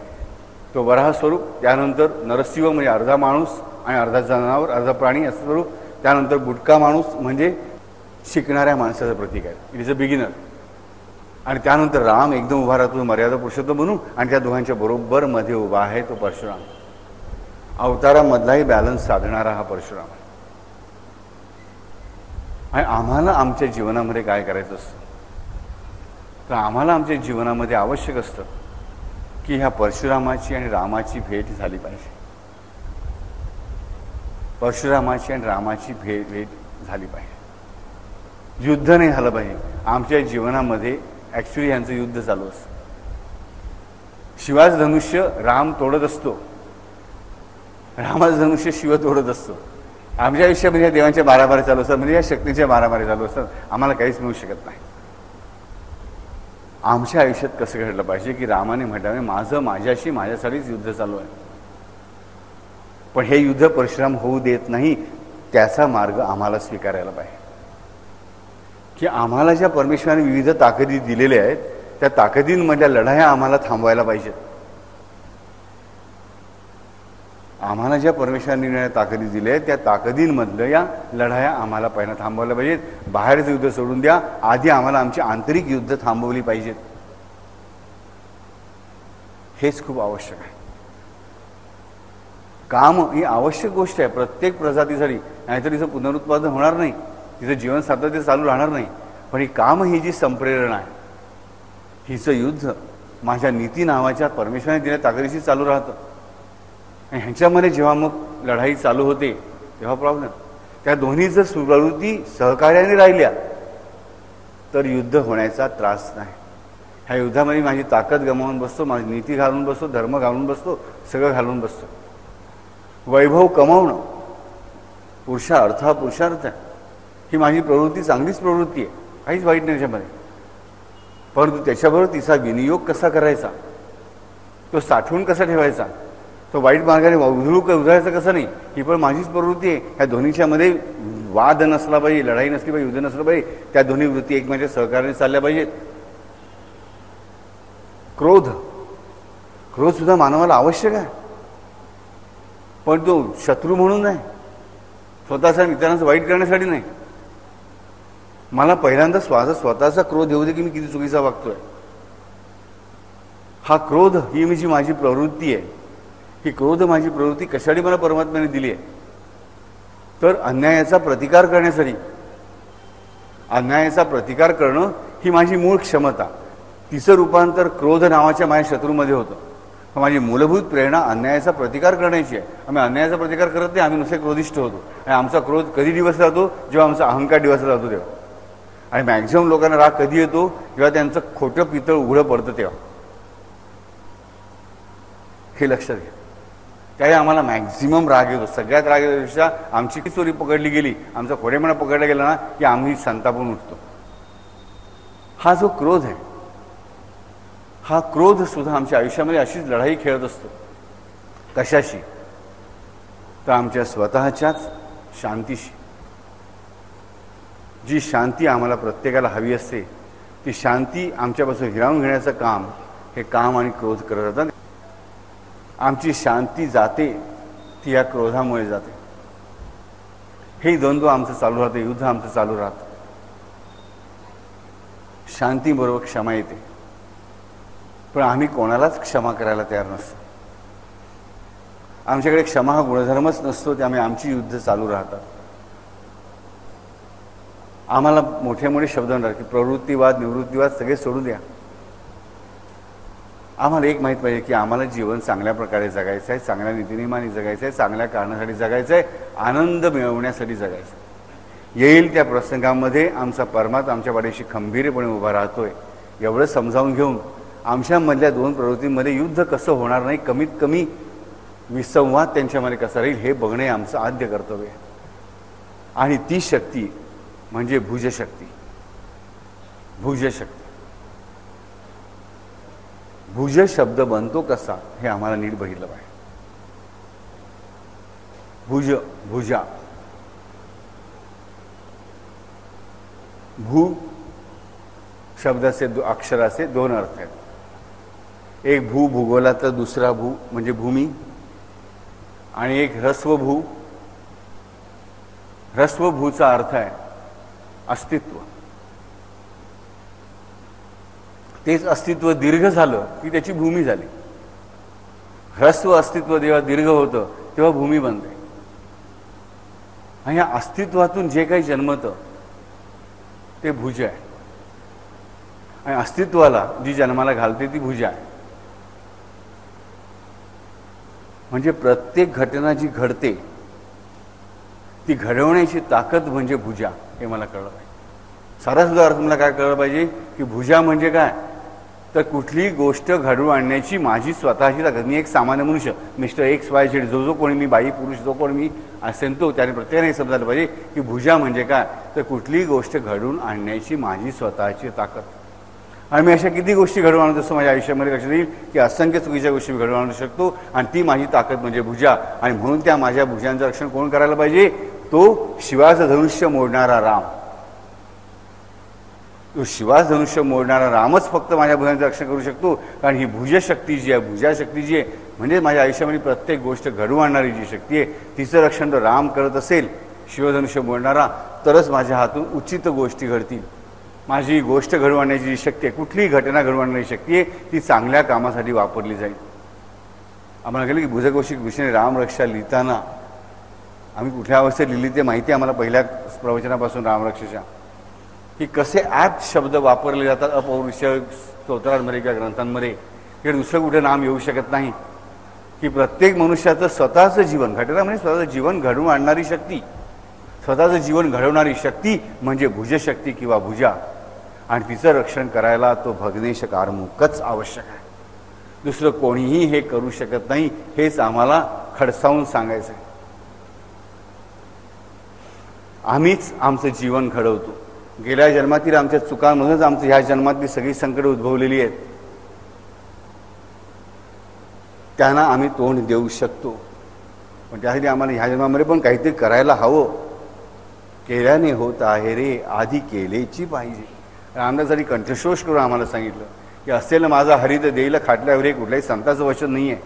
[SPEAKER 1] तो वराह स्वरूप. त्यानंतर नरसिंह म्हणजे अर्धा माणूस आणि अर्धा जनावर अर्धा प्राणी असं स्वरूप. त्यानंतर बुटका माणूस म्हणजे शिकणाऱ्या माणसाचं प्रतीक आहे, इट इज अ बिगिनर. आणि त्यानंतर राम एकदम उभा राहतो मर्यादा पुरुषोत्तम बनून, आणि त्या दोघांच्या बरोबर मध्ये उभा आहे तो परशुराम. अवतारामधलाही बॅलन्स साधणारा हा परशुराम. आणि आम्हाला आमच्या जीवनामध्ये काय करायचं असतं? तर आम्हाला आमच्या जीवनामध्ये आवश्यक असतं की ह्या परशुरामाची आणि रामाची भेट झाली पाहिजे. परशुरामाची आणि रामाची भेट झाली पाहिजे. युद्ध नाही झालं पाहिजे. आमच्या जीवनामध्ये ॲक्च्युली यांचं युद्ध चालू असतं. शिवाचं धनुष्य राम तोडत असतो, रामाचं धनुष्य शिव तोडत असतो. आमच्या आयुष्यामध्ये या देवांच्या मारामारी चालू असतात, म्हणजे या शक्तीच्या मारामारी चालू असतात. आम्हाला काहीच मिळू शकत नाही. आमच्या आयुष्यात कसं घडलं पाहिजे की रामाने म्हटल्याने माझं माझ्याशी माझ्यासाठीच युद्ध चालू आहे. पण हे युद्ध परशुराम होऊ देत नाही. त्याचा मार्ग आम्हाला स्वीकारायला पाहिजे की आम्हाला ज्या परमेश्वराने विविध ताकदी दिलेल्या आहेत त्या ताकदींमधल्या लढाया आम्हाला थांबवायला पाहिजेत. आम्हाला ज्या परमेश्वराने ताकदी दिल्या आहेत त्या ताकदींमधल्या या लढाया आम्हाला पहिला थांबवायला पाहिजेत. बाहेरचं युद्ध सोडून द्या, आधी आम्हाला आमची आंतरिक युद्ध थांबवली पाहिजेत. हेच खूप आवश्यक आहे. काम ही आवश्यक गोष्ट आहे प्रत्येक प्रजातीसाठी, नाहीतर तिचं पुनरुत्पादन होणार नाही, तिचं जीवन सातत्य चालू राहणार नाही. पण ही काम ही जी संप्रेरणा आहे, हिचं युद्ध माझ्या नीती नावाच्या परमेश्वराने दिल्या ताकदीशी चालू राहतं. आणि ह्यांच्यामध्ये जेव्हा मग लढाई चालू होते तेव्हा प्रॉब्लेम. त्या दोन्ही जर प्रवृत्ती सहकार्याने राहिल्या तर युद्ध होण्याचा त्रास नाही. ह्या युद्धामध्ये माझी ताकद गमावून बसतो, माझी नीती घालून बसतो, धर्म घालून बसतो, सगळं घालून बसतो. वैभव कमावणं पुरुषार्थ हा पुरुषार्थ आहे. ही माझी प्रवृत्ती चांगलीच प्रवृत्ती आहे, काहीच वाईट नाही त्याच्यामध्ये. परंतु त्याच्याबरोबर तिचा विनियोग कसा करायचा, तो साठवून कसा ठेवायचा, तो वाईट मार्गाने उधळायचा कसं नाही, ही पण माझीच प्रवृत्ती आहे. ह्या दोन्हीच्या मध्ये वाद नसला पाहिजे, लढाई नसली पाहिजे, युद्ध नसलं पाहिजे. त्या दोन्ही वृत्ती एकमेकांच्या सहकार्याने चालल्या पाहिजेत. क्रोध सुद्धा मानवाला आवश्यक आहे, पण तो शत्रू म्हणून नाही, स्वतःचा इतरांचं वाईट करण्यासाठी नाही. मला पहिल्यांदा स्वतःचा क्रोध येऊ दे की मी किती चुकीचा वागतोय, हा क्रोध ही जी माझी प्रवृत्ती आहे, ही क्रोध माझी प्रवृत्ती कशासाठी मला परमात्म्याने दिली आहे? तर अन्यायाचा प्रतिकार करण्यासाठी. अन्यायाचा प्रतिकार करणं ही माझी मूळ क्षमता. तिचं रूपांतर क्रोध नावाच्या माझ्या शत्रूमध्ये होतं. माझी मूलभूत प्रेरणा अन्यायाचा प्रतिकार करण्याची आहे. आम्ही अन्यायाचा प्रतिकार करत नाही, आम्ही नुसते क्रोधिष्ठ होतो. आणि आमचा क्रोध कधी दिवस जातो? जेव्हा आमचा अहंकार दिवस जातो तेव्हा. आणि मॅक्झिमम लोकांना राग कधी येतो? जेव्हा त्यांचं खोटं पितळ उघडं पडतं तेव्हा. हे लक्षात घ्या. त्यावेळी आम्हाला मॅक्झिमम राग येतो. सगळ्यात राग येण्यापेक्षा आमची चोरी पकडली गेली, आमचा खोडेपणा पकडला गेला ना, की आम्ही संतापून उठतो. हा जो क्रोध आहे, हा क्रोध सुद्धा आमच्या आयुष्यामध्ये अशीच लढाई खेळत असतो. कशाशी? तर आमच्या स्वतःच्याच शांतीशी. जी शांती आम्हाला प्रत्येकाला हवी असते, ती शांती आमच्यापासून हिरावून घेण्याचं काम हे काम आणि क्रोध करत जातात. आमची शांती जाते ती या क्रोधामुळे जाते. हे द्वंद्व आमचं चालू राहतं, युद्ध आमचं चालू राहतं. शांतीबरोबर क्षमा येते, पण आम्ही कोणालाच क्षमा करायला तयार नसतो. आमच्याकडे क्षमा हा गुणधर्मच नसतो, त्यामुळे आमची युद्ध चालू राहतात. आम्हाला मोठे मोठे शब्द म्हणतात की प्रवृत्तीवाद, निवृत्तीवाद सगळे सोडू द्या. आम्हाला एक माहीत पाहिजे की आम्हाला जीवन चांगल्या प्रकारे जगायचं आहे, चांगल्या नीतिनियमाने जगायचं आहे, चांगल्या कारणासाठी जगायचं आहे, आनंद मिळवण्यासाठी जगायचं आहे. येईल त्या प्रसंगामध्ये आमचा परमात्मा आमच्या पाठीशी खंबीरपणे उभा राहतोय एवढं समजावून घेऊन आमच्यामधल्या दोन प्रवृत्तींमध्ये युद्ध कसं होणार नाही, कमीत कमी विसंवाद त्यांच्यामध्ये कसा राहील हे बघणे आमचं आद्य कर्तव्य आहे. आणि ती शक्ती म्हणजे भुजशक्ती. भुजशक्ती. भुज शब्द बनतो कसा हे आम्हाला नीट बघितलं पाहिजे. भुज, भुजा. भू शब्दाचे अक्षराचे दोन अर्थ आहेत. एक भू भूगोलाचा, दुसरा भू म्हणजे भूमी, आणि एक ह्रस्वभू. ह्रस्वभूचा अर्थ आहे अस्तित्व. तेच अस्तित्व दीर्घ झालं की त्याची भूमी झाली. ह्रस्व अस्तित्व जेव्हा दीर्घ होतं तेव्हा भूमी बनते. आणि या अस्तित्वातून जे काही जन्मतं ते भुज आहे. आणि अस्तित्वाला जी जन्माला घालते ती भुजा आहे. म्हणजे प्रत्येक घटना जी घडते ती घडवण्याची ताकद म्हणजे भुजा, हे मला कळलं पाहिजे. सारा सुद्धा अर्थ मला काय कळलं पाहिजे की भुजा म्हणजे काय, तर कुठलीही गोष्ट घडवून आणण्याची माझी स्वतःची ताकद. मी एक सामान्य मनुष्य, मिस्टर एक्स वाय झेड, जो कोणी मी, बाई पुरुष जो कोणी मी असेल तो, त्याने प्रत्येकाने समजायला पाहिजे की भुजा म्हणजे काय, तर कुठलीही गोष्ट घडवून आणण्याची माझी स्वतःची ताकद. आणि मी अशा किती गोष्टी घडवून आणत असतो माझ्या आयुष्यामध्ये, लक्षात येईल की असंख्य चुकीच्या गोष्टी मी घडवून आणू शकतो. आणि ती माझी ताकद म्हणजे भुजा. आणि म्हणून त्या माझ्या भुजांचं रक्षण कोण करायला पाहिजे, तो शिवाचं धनुष्य मोडणारा राम. तो शिवास धनुष्य मोडणारा रामच फक्त माझ्या भुजांचं रक्षण करू शकतो. कारण ही भुजशक्ती जी आहे, भुजाशक्ती जी आहे, म्हणजे माझ्या आयुष्यामध्ये प्रत्येक गोष्ट घडवून आणणारी जी शक्ती आहे, तिचं रक्षण जर राम करत असेल, शिवधनुष्य मोडणारा, तरच माझ्या हातून उचित गोष्टी घडतील. माझी गोष्ट घडवून आणण्याची जी शक्ती आहे, कुठलीही घटना घडवून आणण्याची शक्ती आहे, ती चांगल्या कामासाठी वापरली जाईल. आम्हाला कळलं की भुजकोशी विषयाने रामरक्षा लिहिताना आम्ही कुठल्या अवस्थेत लिहिली ते माहिती आहे आम्हाला पहिल्या प्रवचनापासून रामरक्षेच्या, की कसे ॲप्ट शब्द वापरले जातात अपौरुषीय स्तोत्रांमध्ये किंवा ग्रंथांमध्ये. हे दुसरं कुठे नाम येऊ शकत नाही. की प्रत्येक मनुष्याचं स्वतःचं जीवन, घटना म्हणजे स्वतःचं जीवन घडवून आणणारी शक्ती, स्वतःचं जीवन घडवणारी शक्ती म्हणजे भुजशक्ती किंवा भुजा. आणि तिचं रक्षण करायला तो भग्नेश कारमुकच आवश्यक आहे. दुसरं कोणीही हे करू शकत नाही, हेच आम्हाला खडसावून सांगायचं आहे. आम्हीच आमचं जीवन घडवतो. गेल्या जन्मातील आमच्या चुकांमधूनच आमचं ह्या जन्मातली सगळी संकटे उद्भवलेली आहेत. त्यांना आम्ही तोंड देऊ शकतो, पण त्यासाठी आम्हाला ह्या जन्मामध्ये पण काहीतरी करायला हवं. केल्याने होत आहे रे, आधी केलेची पाहिजे. रामदासांनी कंठशोष करून आम्हाला सांगितलं की असेल माझा हरित देईल खाटल्यावर हे कुठल्याही संताचं वचन नाही आहे.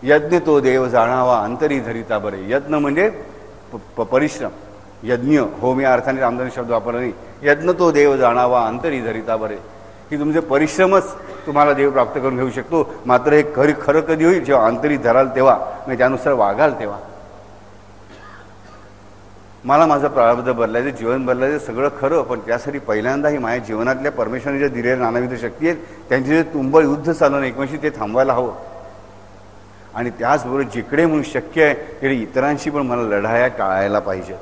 [SPEAKER 1] यज्ञ तो देव जाणावा अंतरी धरिता बरे. यज्ञ म्हणजे परिश्रम. यज्ञ होम या अर्थाने रामदासांनी शब्द वापरला नाही. यज्ञ तो देव जाणावा अंतरी धरिता बरे, की तुमचे परिश्रमच तुम्हाला देव प्राप्त करून घेऊ शकतो. मात्र हे खरं कधी होईल, जेव्हा आंतरिक धराल तेव्हा, म्हणजे त्यानुसार वागाल तेव्हा. मला माझं प्रारब्ध बदलायचं, जीवन बदलायचं, सगळं खरं. पण त्यासाठी पहिल्यांदा ही माझ्या जीवनातल्या परमेश्वराने ज्या दिलेल्या नानाविध शक्ती आहेत त्यांचे जे तुंबळ युद्ध चालू आहे एकमेकांशी, ते थांबवायला हवं. आणि त्याचबरोबर जिकडे म्हणून शक्य आहे तिकडे इतरांशी पण मला लढाया टाळायला पाहिजेत.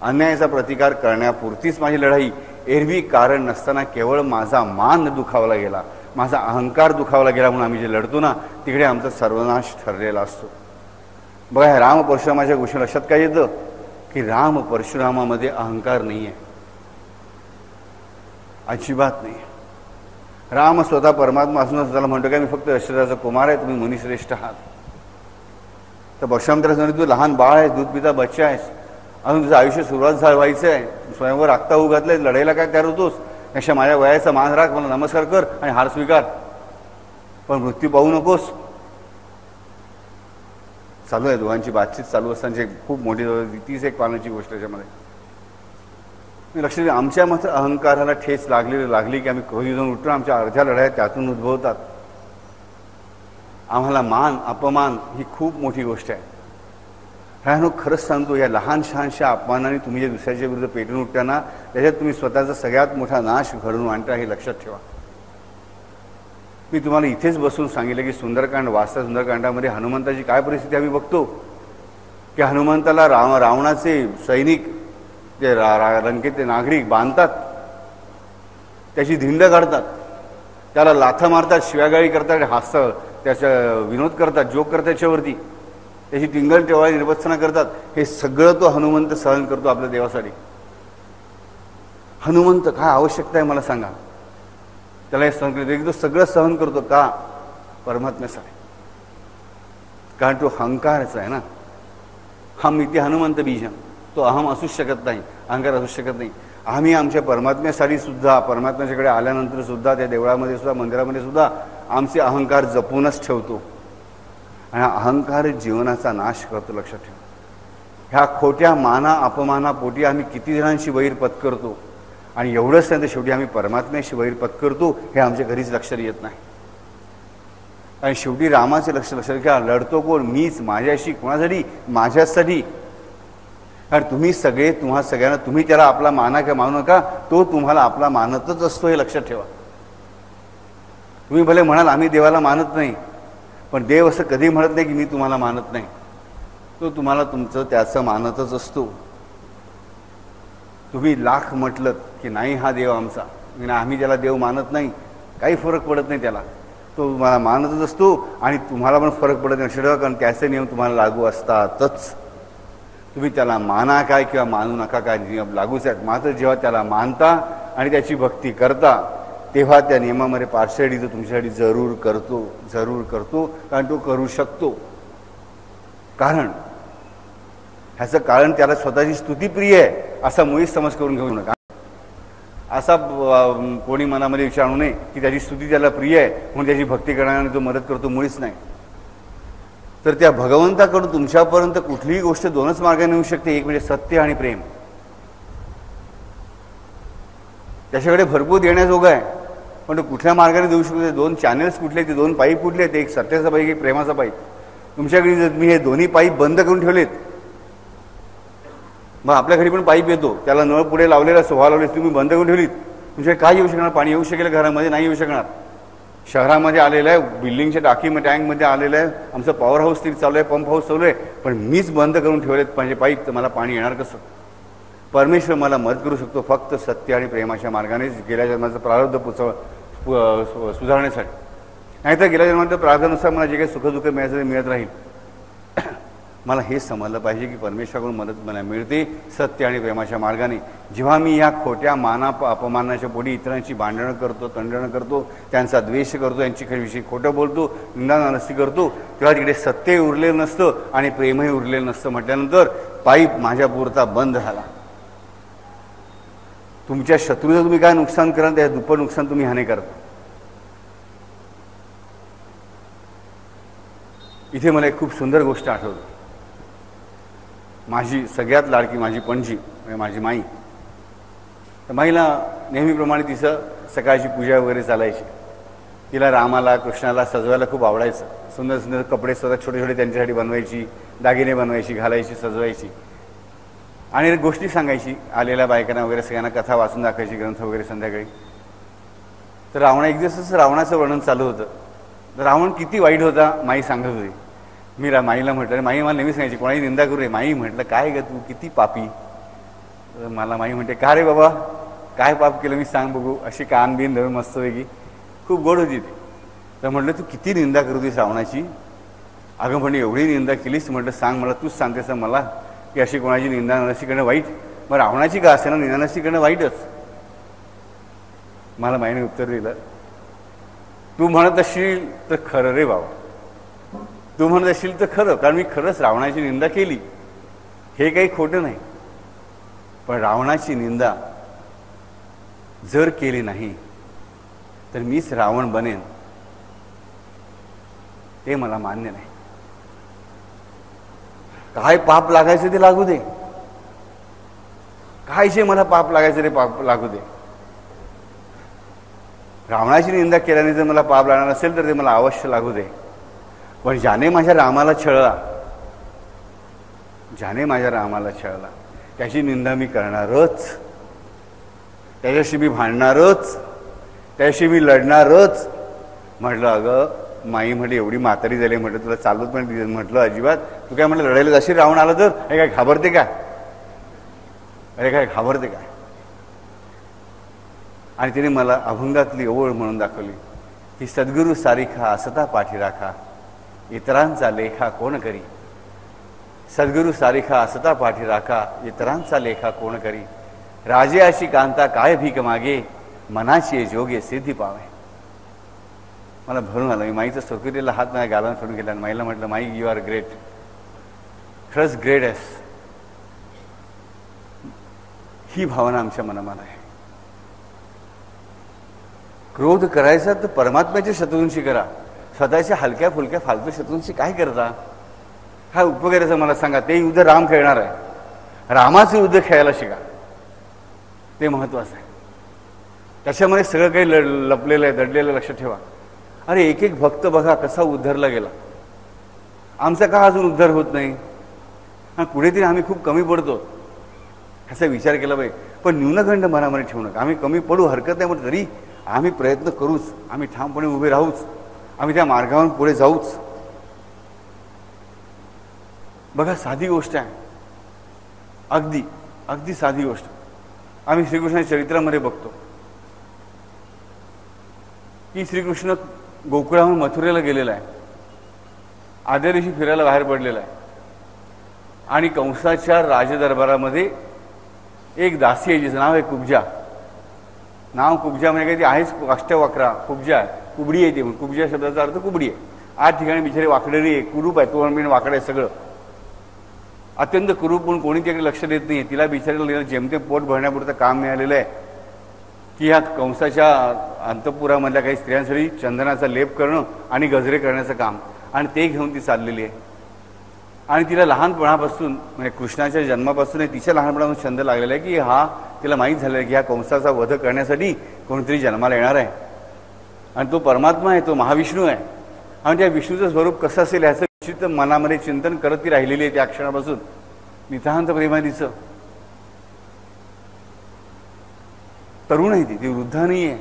[SPEAKER 1] अन्यायाचा प्रतिकार करण्यापुरतीच माझी लढाई, एरवी कारण नसताना केवळ माझा मान दुखावला गेला, माझा अहंकार दुखावला गेला म्हणून आम्ही जे लढतो ना, तिकडे आमचा सर्वनाश ठरलेला असतो. बघा, ह्या राम परशुरामाच्या गोष्टी लक्षात काय येतं की राम परशुरामामध्ये अहंकार नाही आहे, अजिबात नाही. राम स्वतः परमात्मा असूनच त्याला म्हणतो काय, मी फक्त दशरथाचा कुमार आहे, तुम्ही मुनिश्रेष्ठ आहात. तर परशुराम त्याला सांगतो, तू लहान बाळ आहेस, दूध पिता बच्चा आहेस, अजून तुझं आयुष्य सुरुवात व्हायचं आहे, स्वयंवर आत्ता उघातलंय, लढायला काय तयार होतोस? अशा माझ्या वयाचा मान राख, मला नमस्कार कर आणि हार स्वीकार, पण मृत्यू पाहू नकोस. चालू आहे दोघांची बातचीत चालू असताना खूप मोठी 30 पानाची गोष्ट त्याच्यामध्ये. लक्ष दे, आमच्या मात्र अहंकाराला ठेच लागली की आम्ही कधी जाऊन उठतो, आमच्या अर्ध्या लढाया त्यातून उद्भवतात. आम्हाला मान अपमान ही खूप मोठी गोष्ट आहे. ह्यानं खरंच सांगतो, या लहान शहानशा अपमानाने तुम्ही जे दुसऱ्याच्या विरुद्ध पेटून उठताना त्याच्यात तुम्ही स्वतःचा सगळ्यात मोठा नाश घडवून आणता, हे लक्षात ठेवा. मी तुम्हाला इथेच बसून सांगितलं की सुंदरकांड वाचता सुंदरकांडामध्ये हनुमंताची काय परिस्थिती आम्ही बघतो की हनुमंताला रावणाचे सैनिक, ते लंकेतले नागरिक बांधतात, त्याची धिंड काढतात, त्याला लाथा मारतात, शिव्यागाळी करतात, हास्य त्याचा विनोद करतात, जोक करतात त्याच्यावरती, त्याची टिंगल टेवाळी निर्वत्सना करतात. हे सगळं तो हनुमंत सहन करतो आपल्या देवासाठी. हनुमंत काय आवश्यकता आहे मला सांगा, त्याला हे सहन करतो, एक तो सगळं सहन करतो का? परमात्म्यासाठी. कारण तो अहंकारच आहे ना. हम इथे हनुमंत बीज, तो अहम असूच शकत नाही, अहंकार असूच शकत नाही. आम्ही आमच्या परमात्म्यासाठी सुद्धा, परमात्म्याच्याकडे आल्यानंतर सुद्धा, त्या देवळामध्ये सुद्धा, मंदिरामध्ये सुद्धा आमचे अहंकार जपूनच ठेवतो. आणि हा अहंकार जीवनाचा नाश करतो, लक्षात ठेवा. ह्या खोट्या माना अपमानापोटी आम्ही किती जणांशी वैर पत्करतो, आणि एवढंच नाही तर शेवटी आम्ही परमात्म्याशी वैर पत्करतो, हे आमच्या घरीच लक्षात येत नाही. आणि शेवटी रामाचे लक्षात घ्या, लढतो कोण? मीच, माझ्याशी. कोणासाठी? माझ्यासाठी. कारण तुम्ही सगळे, तुम्हा सगळ्यांना, तुम्ही त्याला आपला माना किंवा मानू नका, तो तुम्हाला आपला मानतच असतो, हे लक्षात ठेवा. तुम्ही भले म्हणाल आम्ही देवाला मानत नाही, पण देव असं कधी म्हणत नाही की मी तुम्हाला मानत नाही. तो तुम्हाला तुमचं त्याचं मानतच असतो. तुम्ही लाख म्हटलं की नाही हा देव आमचा, आम्ही त्याला देव मानत नाही, काही फरक पडत नाही त्याला, तो तुम्हाला मानतच असतो. आणि तुम्हाला पण फरक पडत नाही, कारण त्याचे नियम तुम्हाला लागू असतातच. तुम्ही त्याला माना काय किंवा मानू नका काय, नियम लागूच आहेत. मात्र जेव्हा त्याला मानता आणि त्याची भक्ती करता, तेव्हा त्या नियमामध्ये पार्शलिटी तो तुमच्यासाठी जरूर करतो. कारण तो करू शकतो. कारण ह्याचं कारण त्याला स्वतःची स्तुती प्रिय आहे असा मुळीच समज करून घेऊ नका. असा कोणी मनामध्ये विचारू नये की त्याची स्तुती त्याला प्रिय आहे म्हणून त्याची भक्ती करण्याने तो मदत करतो, मुळीच नाही. तर त्या भगवंताकडून तुमच्यापर्यंत कुठलीही गोष्ट दोनच मार्गाने येऊ शकते, एक म्हणजे सत्य आणि प्रेम. त्याच्याकडे भरपूर देण्याजोगं आहे, पण तो कुठल्या मार्गाने देऊ शकतो? दोन चॅनल्स कुठले, ते दोन पाईप कुठले आहेत? एक सत्याचा पाईप, एक प्रेमाचा पाईप. तुमच्याकडे जर मी हे दोन्ही पाईप बंद करून ठेवलेत, मग आपल्या घरी पण पाईप येतो, त्याला नळ पुढे लावलेला, सोहा लावले, तुम्ही बंद करून ठेवलीत, तुमच्याकडे काय येऊ शकणार? पाणी येऊ शकेल घरामध्ये? नाही येऊ शकणार. शहरामध्ये आलेलं आहे, बिल्डिंगच्या टाकीमध्ये, टँकमध्ये आलेलं आहे, आमचं पॉवर हाऊस तरी चालू आहे, पंप हाऊस चालू आहे, पण मीच बंद करून ठेवलेत म्हणजे पाईप, तर मला पाणी येणार कसं? परमेश्वर मला मदत करू शकतो फक्त सत्य आणि प्रेमाच्या मार्गानेच, गेल्या जन्माचं प्रारब्ध सुधारण्यासाठी. नाहीतर गेल्या जन्माच्या प्रारब्धानुसार मला जे काही सुखदुःख मिळायचं ते मिळत राहील. मला हे समजलं पाहिजे की परमेश्वराकडून मदत मला मिळते सत्य आणि प्रेमाच्या मार्गाने. जेव्हा मी या खोट्या अपमानाच्या पोटी इतरांची भांडणं करतो, तंडणं करतो, त्यांचा द्वेष करतो, यांची विषयी खोटं बोलतो, निंदानास्ती करतो, तेव्हा तिकडे सत्य उरलेलं नसतं आणि प्रेमही उरलेलं नसतं. म्हटल्यानंतर पाईप माझ्या पुरता बंद झाला. तुमच्या शत्रूचं तुम्ही काय नुकसान कराल, त्या दुप्पट नुकसान तुम्ही ह्याने करता. इथे मला एक खूप सुंदर गोष्ट आठवते. माझी सगळ्यात लाडकी माझी पणजी म्हणजे माझी माई, तर माईला नेहमीप्रमाणे तिचं सकाळची पूजा वगैरे चालायची. तिला रामाला कृष्णाला सजवायला खूप आवडायचं. सुंदर सुंदर कपडे स्वतः छोटे छोटे त्यांच्यासाठी बनवायची, दागिने बनवायची, घालायची, सजवायची आणि गोष्टी सांगायची आलेल्या बायकांना वगैरे, सगळ्यांना कथा वाचून दाखवायची, ग्रंथ वगैरे संध्याकाळी. तर एक दिवस रावणाचं वर्णन चालू होतं. तर रावण किती वाईट होता माई सांगत होती. मी माईला म्हटलं, माई मला नेहमी सांगायची कोणाही निंदा करू रे. माई म्हटलं काय ग तू किती पापी. तर मला माई म्हणते का रे बाबा काय पाप केलं मी सांग बघू. अशी कान बिन धरून मस्तपैकी खूप गोड होती ती. तर म्हटलं तू किती निंदा करू ती रावणाची. अगं म्हणजे एवढी निंदा केलीस. म्हटलं सांग मला, तूच सांगतेस मला की अशी कोणाची निंदा नरसी करणं वाईट. मग रावणाची का असे ना निंदा नरसी करणं वाईटच. मला माईने उत्तर दिलं, तू म्हणत असशील तर खरं रे बाबा, तू म्हणत असशील तर खरं, कारण मी खरंच रावणाची निंदा केली, हे काही खोटं नाही. पण रावणाची निंदा जर केली नाही तर मीच रावण बनेन ते मला मान्य नाही. काय पाप लागायचं ते लागू दे, काय जे मला पाप लागायचं ते पाप लागू दे. रावणाची निंदा केल्याने जर मला पाप लागणार असेल तर ते मला अवश्य लागू दे. पण ज्याने माझ्या रामाला छळला, ज्याने माझ्या रामाला छळला त्याची निंदा मी करणारच, त्याच्याशी मी भांडणारच, त्याच्याशी मी लढणारच. म्हटलं अगं माई म्हटलं एवढी म्हातारी झाली, म्हटलं तुला चालूच पण म्हटलं अजिबात. तू काय म्हटलं लढायला जशी रावण आला तर हे काय घाबरते का, अरे काय घाबरते काय. आणि तिने मला अभंगातली ओळ म्हणून दाखवली की सद्गुरू सारिखा असता पाठी राखा, इतरांचा लेखा कोण करी. सद्गुरू सारिखा असता पाठी राखा, इतरांचा लेखा कोण करी. राजे अशी कांता काय भीक मागे, मनाची जोगे सिद्धी पावे. मला भरून आलं. मी माईचं सोकिरीला हात माझ्या गालावर सोडून गेला आणि माईला म्हटलं माई यू आर ग्रेट, खरंच ग्रेट आहेस. ही भावना आमच्या मनामध्ये आहे. क्रोध करायचा तर परमात्म्याच्या शत्रूंशी करा, स्वतःच्या हलक्या फुलक्या फालतू शत्रूंशी काय करता. हा उपयोग करायचा मला सांगा. ते युद्ध राम खेळणार आहे, रामाचं युद्ध खेळायला शिका, ते महत्वाचं आहे. त्याच्यामध्ये सगळं काही लपलेलं आहे, दडलेलं. लक्ष ठेवा. अरे एक एक भक्त बघा कसा उद्धरला गेला. आमचा का अजून उद्धार होत नाही. हा कुठेतरी आम्ही खूप कमी पडतो असा विचार केला पाहिजे. पण न्यूनगंड मनामध्ये ठेवू नका. आम्ही कमी पडू हरकत नाही, पण तरी आम्ही प्रयत्न करूच, आम्ही ठामपणे उभे राहूच, आम्ही त्या मार्गावर पुढे जाऊच. बघा साधी गोष्ट आहे, अगदी अगदी साधी गोष्ट. आम्ही श्रीकृष्णाच्या चरित्रामध्ये बघतो की श्रीकृष्ण गोकुळाहून मथुरेला गेलेला आहे, आदल्या दिवशी फिरायला बाहेर पडलेला आहे आणि कंसाच्या राजदरबारामध्ये एक दासी आहे जिचं नाव आहे कुब्जा. नाव कुब्जा म्हणजे काही ती आहेच अष्टवक्रा कुब्जा, कुबडी आहे ती. कुब्जा शब्दाचा अर्थ कुबडी आहे. 8 ठिकाणी बिचारी वाकडेली आहे, कुरूप आहे, तोंड वाकड आहे, सगळं अत्यंत कुरूप. पण कोणी त्याकडे लक्ष देत नाही. तिला बिचारीला जेमते पोट भरण्यापुरतं काम मिळालेलं आहे की ह्या कंसाच्या अंतपुरामधल्या काही स्त्रियांसाठी चंदनाचा लेप करणं आणि गजरे करण्याचं काम, आणि ते घेऊन ती चाललेली आहे. आणि तिला लहानपणापासून म्हणजे कृष्णाच्या जन्मापासून तिच्या लहानपणापासून छंद लागलेला आहे की हा तिला माहीत झालेला आहे की ह्या कंसाचा वध करण्यासाठी कोणतरी जन्माला येणार आहे आणि तो परमात्मा आहे, तो महाविष्णू आहे. आणि त्या विष्णूचं स्वरूप कसं असेल ह्याचं निश्चित मनामध्ये चिंतन करत ती राहिलेली आहे. त्या क्षणापासून नितांत प्रेमादीचं. तरुण आहे ती वृद्ध नाही आहे,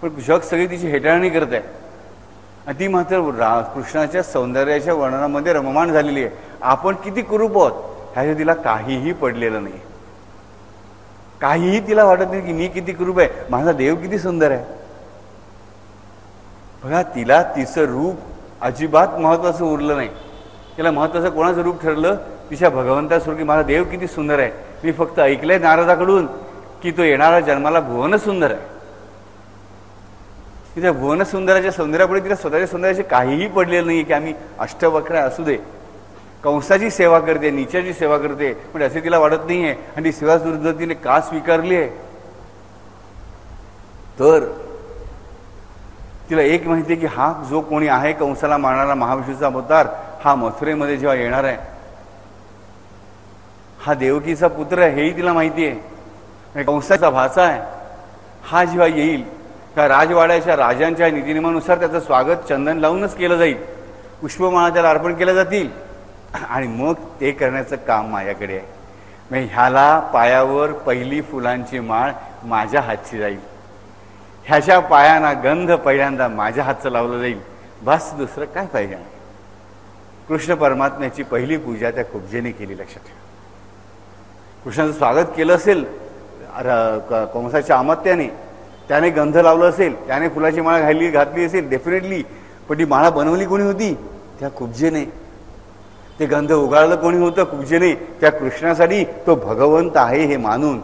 [SPEAKER 1] पण जग सगळी तिची हेटाळणी करत आहे. आणि ती मात्र कृष्णाच्या सौंदर्याच्या वर्णनामध्ये रममाण झालेली आहे. आपण किती कुरूप आहोत ह्याच्या तिला काहीही पडलेलं नाही. काहीही तिला वाटत नाही की मी किती कुरूप आहे, माझा देव किती सुंदर आहे. बघा तिला तिचं रूप अजिबात महत्वाचं उरलं नाही. तिला महत्वाचं कोणाचं रूप ठरलं, तिच्या भगवंतासोबत की माझा देव किती सुंदर आहे. मी फक्त ऐकलंय नारदाकडून की तो येणारा जन्माला भुवन सुंदर आहे. तिच्या भुवन सुंदराच्या सौंदर्यापुढे तिला स्वतःच्या सौंदर्याचे काहीही पडलेलं नाही की आम्ही अष्टवक्र असू दे, कंसाची सेवा करते, नीचाची सेवा करते, पण असे तिला वाटत नाहीये. आणि ती सेवा सुद्धा तिने का स्वीकारली आहे तर तिला एक माहिती आहे की हा जो कोणी आहे कंसाला मारणारा महाविष्णूचा अवतार, हा मथुरेमध्ये जेव्हा येणार आहे हा देवकीचा पुत्र आहे हेही तिला माहिती आहे. कंसाचा भाचा आहे. हा जेव्हा येईल त्या राजवाड्याच्या राजांच्या नीतिनियमानुसार त्याचं स्वागत चंदन लावूनच केलं जाईल, पुष्पमाळा त्याला अर्पण केल्या जातील आणि मग ते करण्याचं काम माझ्याकडे आहे. मग ह्याला पायावर पहिली फुलांची माळ माझ्या हातची जाईल, ह्याच्या पायांना गंध पहिल्यांदा माझ्या हातचं लावलं जाईल. बस दुसरं काय पाहिजे. कृष्ण परमात्म्याची पहिली पूजा त्या कुब्जेने केली. लक्षात ठेवा, कृष्णाचं स्वागत केलं असेल कंसाच्या अमात्याने, त्याने गंध लावलं असेल, त्याने फुलाची माळ घातली असेल डेफिनेटली, पण ती माळा बनवली कोणी होती? त्या कुब्जेने. ते गंध उगाळलं कोणी होतं? कुब्जेने. त्या कृष्णासाठी तो भगवंत आहे हे मानून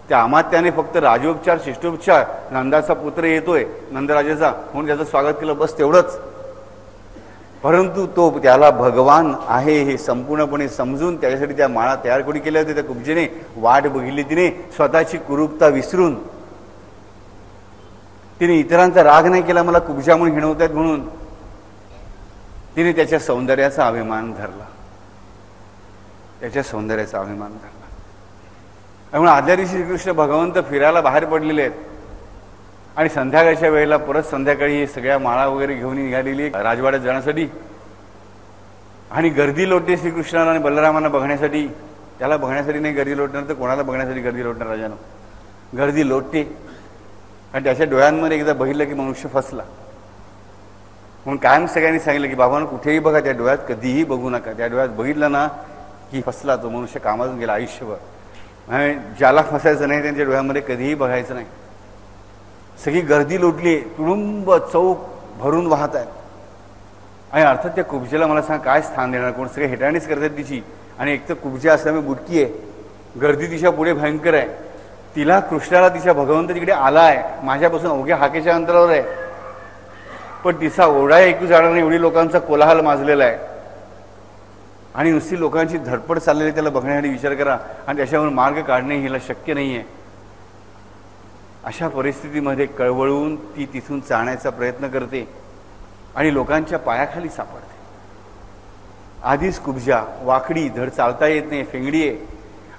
[SPEAKER 1] त्या अमात्याने फक्त राजोपचार शिष्टोपचार, नंदाचा पुत्र येतोय नंदराजाचा म्हणून त्याचं स्वागत केलं, बस तेवढंच. परंतु तो त्याला भगवान आहे हे संपूर्णपणे समजून त्याच्यासाठी त्या माळा तयार कोणी केल्या होत्या? त्या कुब्जेने. वाट बघितली तिने, स्वतःची कुरूपता विसरून. तिने इतरांचा राग नाही केला मला कुब्जा म्हणून हिणवतायत म्हणून. तिने त्याच्या सौंदर्याचा अभिमान धरला, त्याच्या सौंदर्याचा अभिमान धरला. त्यामुळे आदल्या दिवशी श्रीकृष्ण भगवंत फिरायला बाहेर पडलेले आहेत आणि संध्याकाळच्या वेळेला परत संध्याकाळी सगळ्या माळा वगैरे घेऊन निघालेली राजवाड्यात जाण्यासाठी. आणि गर्दी लोटते श्रीकृष्णाला आणि बलरामांना बघण्यासाठी. त्याला बघण्यासाठी नाही गर्दी लोटणार तर कोणाला बघण्यासाठी गर्दी लोटणार? राजानं गर्दी लोटते आणि त्याच्या डोळ्यांमध्ये एकदा बघितलं की मनुष्य फसला. म्हणून कायम सगळ्यांनी सांगितलं की बाबांना कुठेही बघा, त्या डोळ्यात कधीही बघू नका. त्या डोळ्यात बघितलं ना की फसला, तो मनुष्य कामातून गेला आयुष्यभर. ज्याला फसायचं नाही त्यांच्या डोळ्यामध्ये कधीही बघायचं नाही. सगळी गर्दी लोटली, तुडुंब चौक भरून वाहत आहेत. आणि अर्थात त्या कुब्जेला मला सांग काय स्थान देणार कोण? सगळे हेटाणीच करतात तिची. आणि एक तर कुब्जा असल्यामुळे बुटकी आहे, गर्दी तिच्या पुढे भयंकर आहे. तिला कृष्णाला तिच्या भगवंत तिकडे आला आहे, माझ्यापासून अवघ्या हाकेच्या अंतरावर आहे, पण तिचा ओरडा ऐकू जाणार नाही एवढी लोकांचा कोलाहल माजलेला आहे. आणि नुसती लोकांची धडपड चाललेली त्याला बघण्यासाठी विचार करा. आणि त्याच्यावर मार्ग काढणे हिला शक्य नाही आहे. अशा परिस्थितीमध्ये कळवळून ती तिथून चालण्याचा प्रयत्न करते आणि लोकांच्या पायाखाली सापडते. आधीच कुब्जा वाकडी, धड चालता येत नाही, फेंगडी आहे.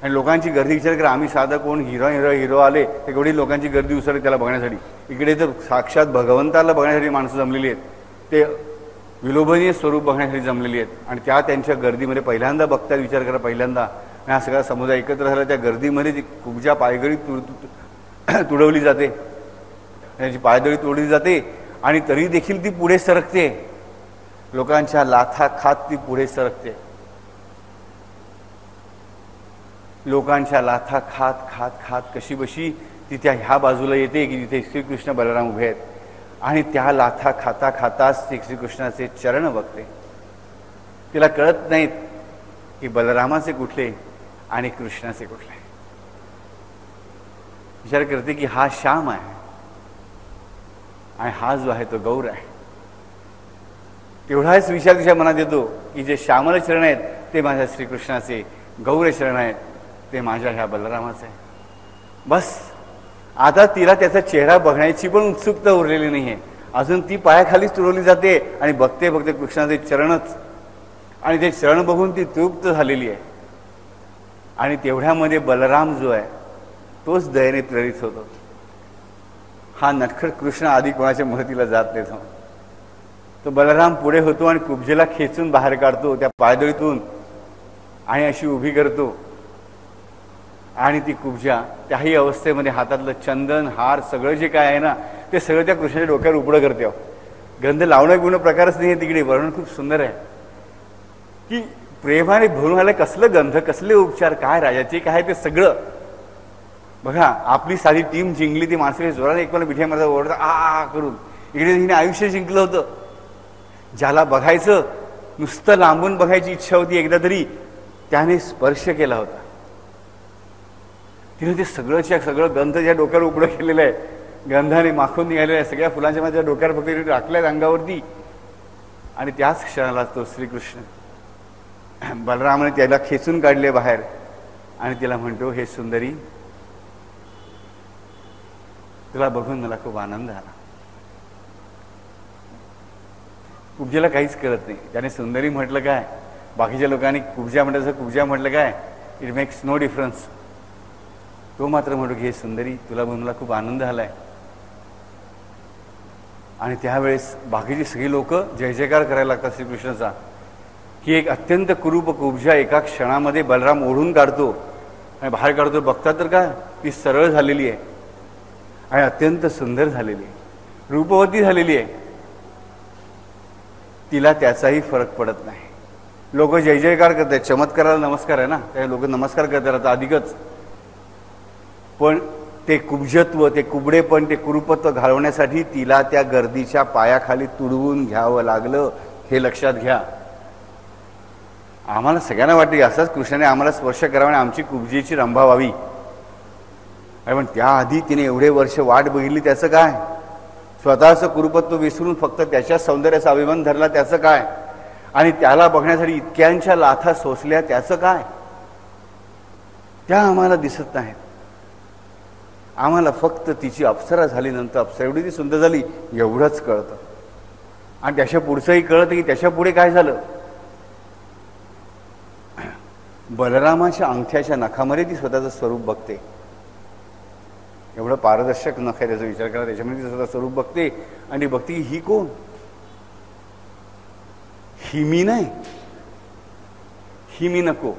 [SPEAKER 1] आणि लोकांची गर्दी विचार करा, आम्ही साधं कोण हिरो आले तर एवढी लोकांची गर्दी उसळली त्याला बघण्यासाठी. इकडे तर साक्षात भगवंताला बघण्यासाठी माणसं जमलेली आहेत, ते विलोभनीय स्वरूप बघण्यासाठी जमलेली आहेत. आणि त्यांच्या गर्दीमध्ये पहिल्यांदा बघतात, विचार करा पहिल्यांदा. आणि हा सगळा समुदाय एकत्र झाला, त्या गर्दीमध्ये ती कुब्जा पायगळी तुडवली जाते, त्याची पायदळी तोडली जाते. आणि तरी देखील ती पुढे सरकते, लोकांच्या लाथा खात ती पुढे सरकते. लोकांच्या लाथा खात खात खात कशी बशी ती त्या ह्या बाजूला येते की जिथे श्रीकृष्ण बलराम उभे आहेत. आणि त्या लाथा खाता खाताच ती श्रीकृष्णाचे चरण बघते. तिला कळत नाहीत की बलरामाचे कुठले आणि कृष्णाचे कुठले. विचार करते की हा श्याम आहे आणि हा जो आहे तो गौर आहे. तेवढाच विचार तिच्या मनात येतो की जे श्यामल चरण आहेत ते माझ्या श्रीकृष्णाचे, गौर चरण आहेत ते माझ्या ह्या बलरामाचे. बस आता तिला त्याचा चेहरा बघण्याची पण उत्सुकता उरलेली नाहीये. अजून ती पायाखालीच तुडवली जाते आणि बघते बघते कृष्णाचे चरणच. आणि ते चरण बघून ती तृप्त झालेली आहे. आणि तेवढ्यामध्ये बलराम जो आहे तोच दयेने प्रेरित होतो. हा नटखट कृष्ण आधी कोणाच्या मदतीला जात नाही. तो बलराम पुढे होतो आणि कुब्जेला खेचून बाहेर काढतो त्या पायदळीतून आणि अशी उभी करतो. आणि ती कुब्जा त्याही अवस्थेमध्ये हातातलं चंदन हार सगळं जे काय आहे ना ते सगळं त्या कृष्णाच्या डोक्यावर उपडं करते. गंध लावणं गुण प्रकारच नाही आहे तिकडे. वर्णन खूप सुंदर आहे की प्रेमाने भरून आलं कसलं गंध, कसले उपचार, काय राजाचे काय ते सगळं. बघा आपली साधी टीम जिंकली, ती माणसाने जोराने एकमेकांना बिठ्या माझा ओरडता आ करून. इकडे हिने आयुष्य जिंकलं होतं. ज्याला बघायचं नुसतं लांबून बघायची इच्छा होती एकदा तरी त्याने स्पर्श केला होता. तिने ते सगळं गंध ज्या डोक्यावर उपडं केलेलं आहे, गंधाने माखून निघालेलं आहे, सगळ्या फुलांच्या माझ्या डोक्यावर फक्त राखल्यात अंगावरती. आणि त्याच क्षणाला तो श्रीकृष्ण बलरामाने त्याला खेचून काढले बाहेर आणि तिला म्हणतो, हे सुंदरी तुला बघून मला खूप आनंद आला. कुब्जेला काहीच कळत नाही. त्याने सुंदरी म्हटलं काय, बाकीच्या लोकांनी कुब्जा म्हटलं कुब्जा म्हटलं काय, इट मेक्स नो डिफरन्स. तो मात्र म्हणतो की हे सुंदरी तुला बघून मला खूप आनंद झालाय. आणि त्यावेळेस बाकीची सगळी लोक जय जयकार करायला लागतात श्रीकृष्णाचा, की एक अत्यंत कुरूप कुब्जा एका क्षणामध्ये बलराम ओढून काढतो आणि बाहेर काढतो. बघतात तर काय, ती सरळ झालेली आहे आणि अत्यंत सुंदर झालेली आहे, रूपवती झालेली आहे. तिला त्याचाही फरक पडत नाही. लोक जय जयकार करतात, चमत्काराला नमस्कार आहे ना, त्या लोक नमस्कार करतात आता अधिकच. पण ते कुब्जत्व, ते कुबडेपण, ते कुरूपत्व घालवण्यासाठी तिला त्या गर्दीच्या पायाखाली तुडवून घ्यावं लागलं, हे लक्षात घ्या. आम्हाला सगळ्यांना वाटतं की असाच कृष्णाने आम्हाला स्पर्श करावा आणि आमची कुब्जेची रंभा व्हावी. अरे पण त्याआधी तिने एवढे वर्ष वाट बघितली, त्याचं काय? स्वतःचं कुरूपत्व विसरून फक्त त्याच्या सौंदर्याचा अभिमान धरला, त्याचं काय? आणि त्याला बघण्यासाठी इतक्यांच्या लाथा सोसल्या, त्याचं काय? त्या आम्हाला दिसत नाहीत. आम्हाला फक्त तिची अप्सरा झाली, नंतर अप्सरा एवढी ती सुंदर झाली एवढंच कळतं. आणि त्याच्या पुढचंही कळतं की त्याच्या पुढे काय झालं. बलरामाच्या अंगठ्याच्या नखामध्ये ती स्वतःचं स्वरूप बघते. एवढं पारदर्शक नख आहे, त्याचा विचार करा. त्याच्यामध्ये ती स्वतः स्वरूप बघते आणि बघते की ही कोण? ही मी नाही, ही मी नको.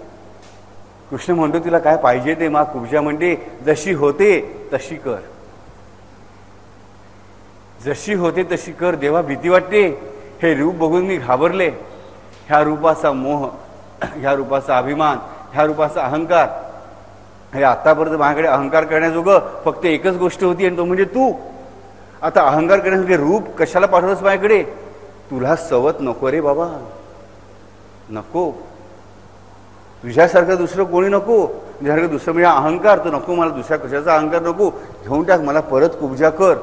[SPEAKER 1] कृष्ण म्हणतो तिला काय पाहिजे ते माग. कुब्जा म्हणते जशी होते तशी कर, जशी होते तशी कर. देवा भीती वाटते, हे रूप बघून मी घाबरले. ह्या रूपाचा मोह, ह्या रूपाचा अभिमान, ह्या रूपाचा अहंकार, हे आतापर्यंत माझ्याकडे अहंकार करण्याजोगं फक्त एकच गोष्ट होती आणि तो म्हणजे तू. आता अहंकार करण्यासाठी रूप कशाला पाठवलंस माझ्याकडे? तुला सवत नको रे बाबा, नको. तुझ्यासारखं दुसरं कोणी नको. तुझ्यासारखं दुसरं म्हणजे अहंकार तो नको मला. दुसऱ्या कशाचा अहंकार नको. घेऊन टाक मला, परत कुब्जा कर.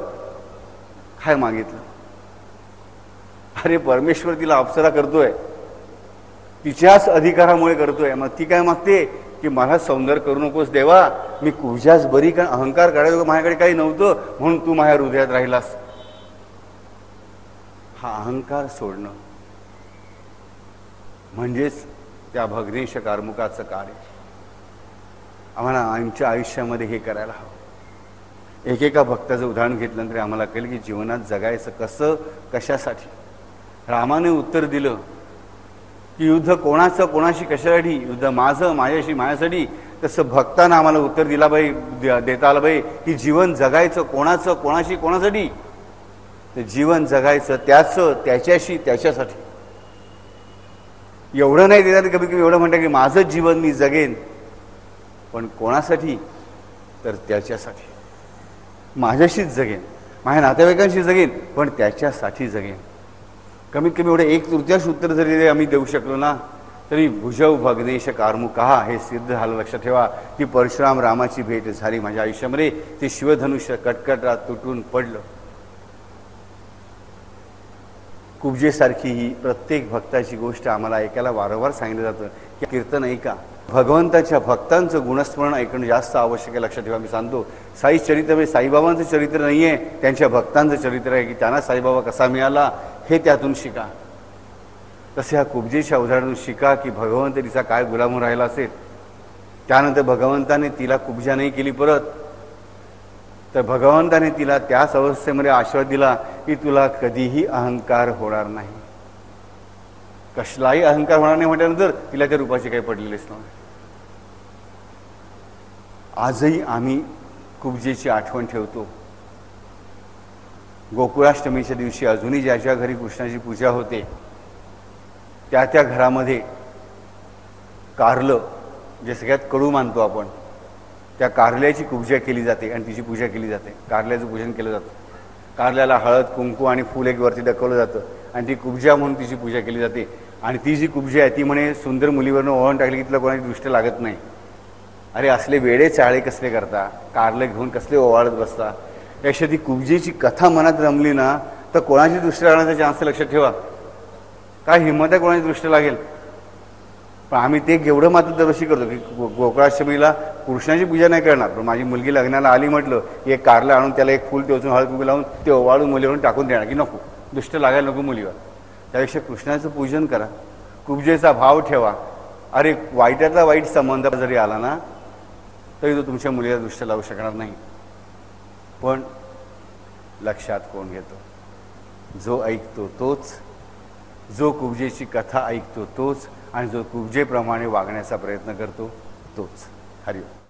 [SPEAKER 1] काय मागितलं? अरे परमेश्वर तिला अप्सरा करतोय, तिच्याच अधिकारामुळे करतोय. मग ती काय मागते की मला सौंदर्य करू नकोस देवा, मी कुब्जाच बरी. कारण अहंकार काढायला माझ्याकडे काही नव्हतं म्हणून तू माझ्या हृदयात राहिलास. हा अहंकार सोडणं म्हणजेच त्या भग्नेश कार्मुकाचं कार्य. आम्हाला आमच्या आयुष्यामध्ये हे करायला हवं. एकेका भक्ताचं उदाहरण घेतलं तरी आम्हाला कळेल की जीवनात जगायचं कसं, कशासाठी. रामाने उत्तर दिलं की युद्ध कोणाचं, कोणाशी, कशासाठी? युद्ध माझं, माझ्याशी, माझ्यासाठी. तसं भक्तानं आम्हाला उत्तर दिला बाई, देता आलं बाई की जीवन जगायचं कोणाचं, कोणाशी, कोणासाठी? तर जीवन जगायचं त्याचं, त्याच्याशी, त्याच्यासाठी. एवढं नाही देतात कधी कधी, एवढं म्हणतात की माझं जीवन मी जगेन, पण कोणासाठी? तर त्याच्यासाठी. माझ्याशीच जगेन, माझ्या नातेवाईकांशी जगेन, पण त्याच्यासाठी जगेन. कमीत कमी एवढं 1/3 उत्तर जरी आम्ही देऊ शकलो ना, तरी भुजव भग्नेश कार्मुकः हे सिद्ध झालं. लक्षात ठेवा, ती परशुराम रामाची भेट झाली माझ्या आयुष्यामध्ये. ते शिवधनुष्य कटकटात तुटून पडलं. कुब्जेसारखी ही प्रत्येक भक्ताची गोष्ट आम्हाला ऐकायला वारंवार सांगितलं जातं की कीर्तन ऐका. भगवंताच्या भक्तांचं गुणस्मरण ऐकणं जास्त आवश्यक आहे. लक्षात ठेवा, मी सांगतो साई चरित्र म्हणजे साईबाबांचं चरित्र नाही आहे, त्यांच्या भक्तांचं चरित्र आहे की त्यांना साईबाबा कसा मिळाला हे त्यातून शिका. तसे ह्या कुब्जेच्या उदाहरणातून शिका की भगवंत तिचा काय गुलाम राहिला असेल. त्यानंतर भगवंताने तिला कुब्जा नाही केली परत, तर भगवंताने तिला त्याच अवस्थेमध्ये आशीर्वाद दिला की तुला कधीही अहंकार होणार नाही. कसलाही अहंकार होणार नाही म्हटल्यानंतर तिला त्या रूपाची काही पडलेलीच नव्हती. आजही आम्ही कुब्जेची आठवण ठेवतो. गोकुळाष्टमीच्या दिवशी अजूनही ज्या ज्या घरी कृष्णाची पूजा होते त्या त्या घरामध्ये कारलं, जे सगळ्यात कडू मानतो आपण, त्या कारल्याची कुब्जा केली जाते आणि तिची पूजा केली जाते. कारल्याचं पूजन केलं जातं. कारल्याला हळद, कुंकू आणि फूल एक वरती दाखवलं जातं आणि ती कुब्जा म्हणून तिची पूजा केली जाते. आणि ती जी कुब्जा आहे ती म्हणे सुंदर मुलीवरनं ओळण टाकली की तिला कोणाची दृष्ट लागत नाही. अरे असले वेडे चाळे कसले करता, कारलं घेऊन कसले ओवाळत बसता. यापेक्षा ती कुब्जेची कथा मनात रमली ना तर कोणाची दृष्टी लागण्याचा चान्स. लक्षात ठेवा, काय हिंमत आहे कोणाची दृष्टी लागेल. पण आम्ही ते एवढं मात्र दरवर्षी करतो की गोकुळाष्टमीला कृष्णाची पूजा नाही करणार, पण माझी मुलगी लग्नाला आली म्हटलं की एक कारलं आणून त्याला एक फूल टोचून हळद कुंकू लावून ते ओवाळून मुलीवरून टाकून देणार की नको, दृष्ट लागायला नको मुलीवर. त्यापेक्षा कृष्णाचं पूजन करा, कुब्जेचा भाव ठेवा. अरे वाईटातला वाईट संबंध जरी आला ना तरी तो तुमच्या मुलीला दृष्ट लावू शकणार नाही. पण लक्षात कोण घेतो? जो ऐकतो तोच, जो कुब्जेची कथा ऐकतो तोच आणि जो कुब्जेप्रमाणे वागण्याचा प्रयत्न करतो तोच. हरिओम.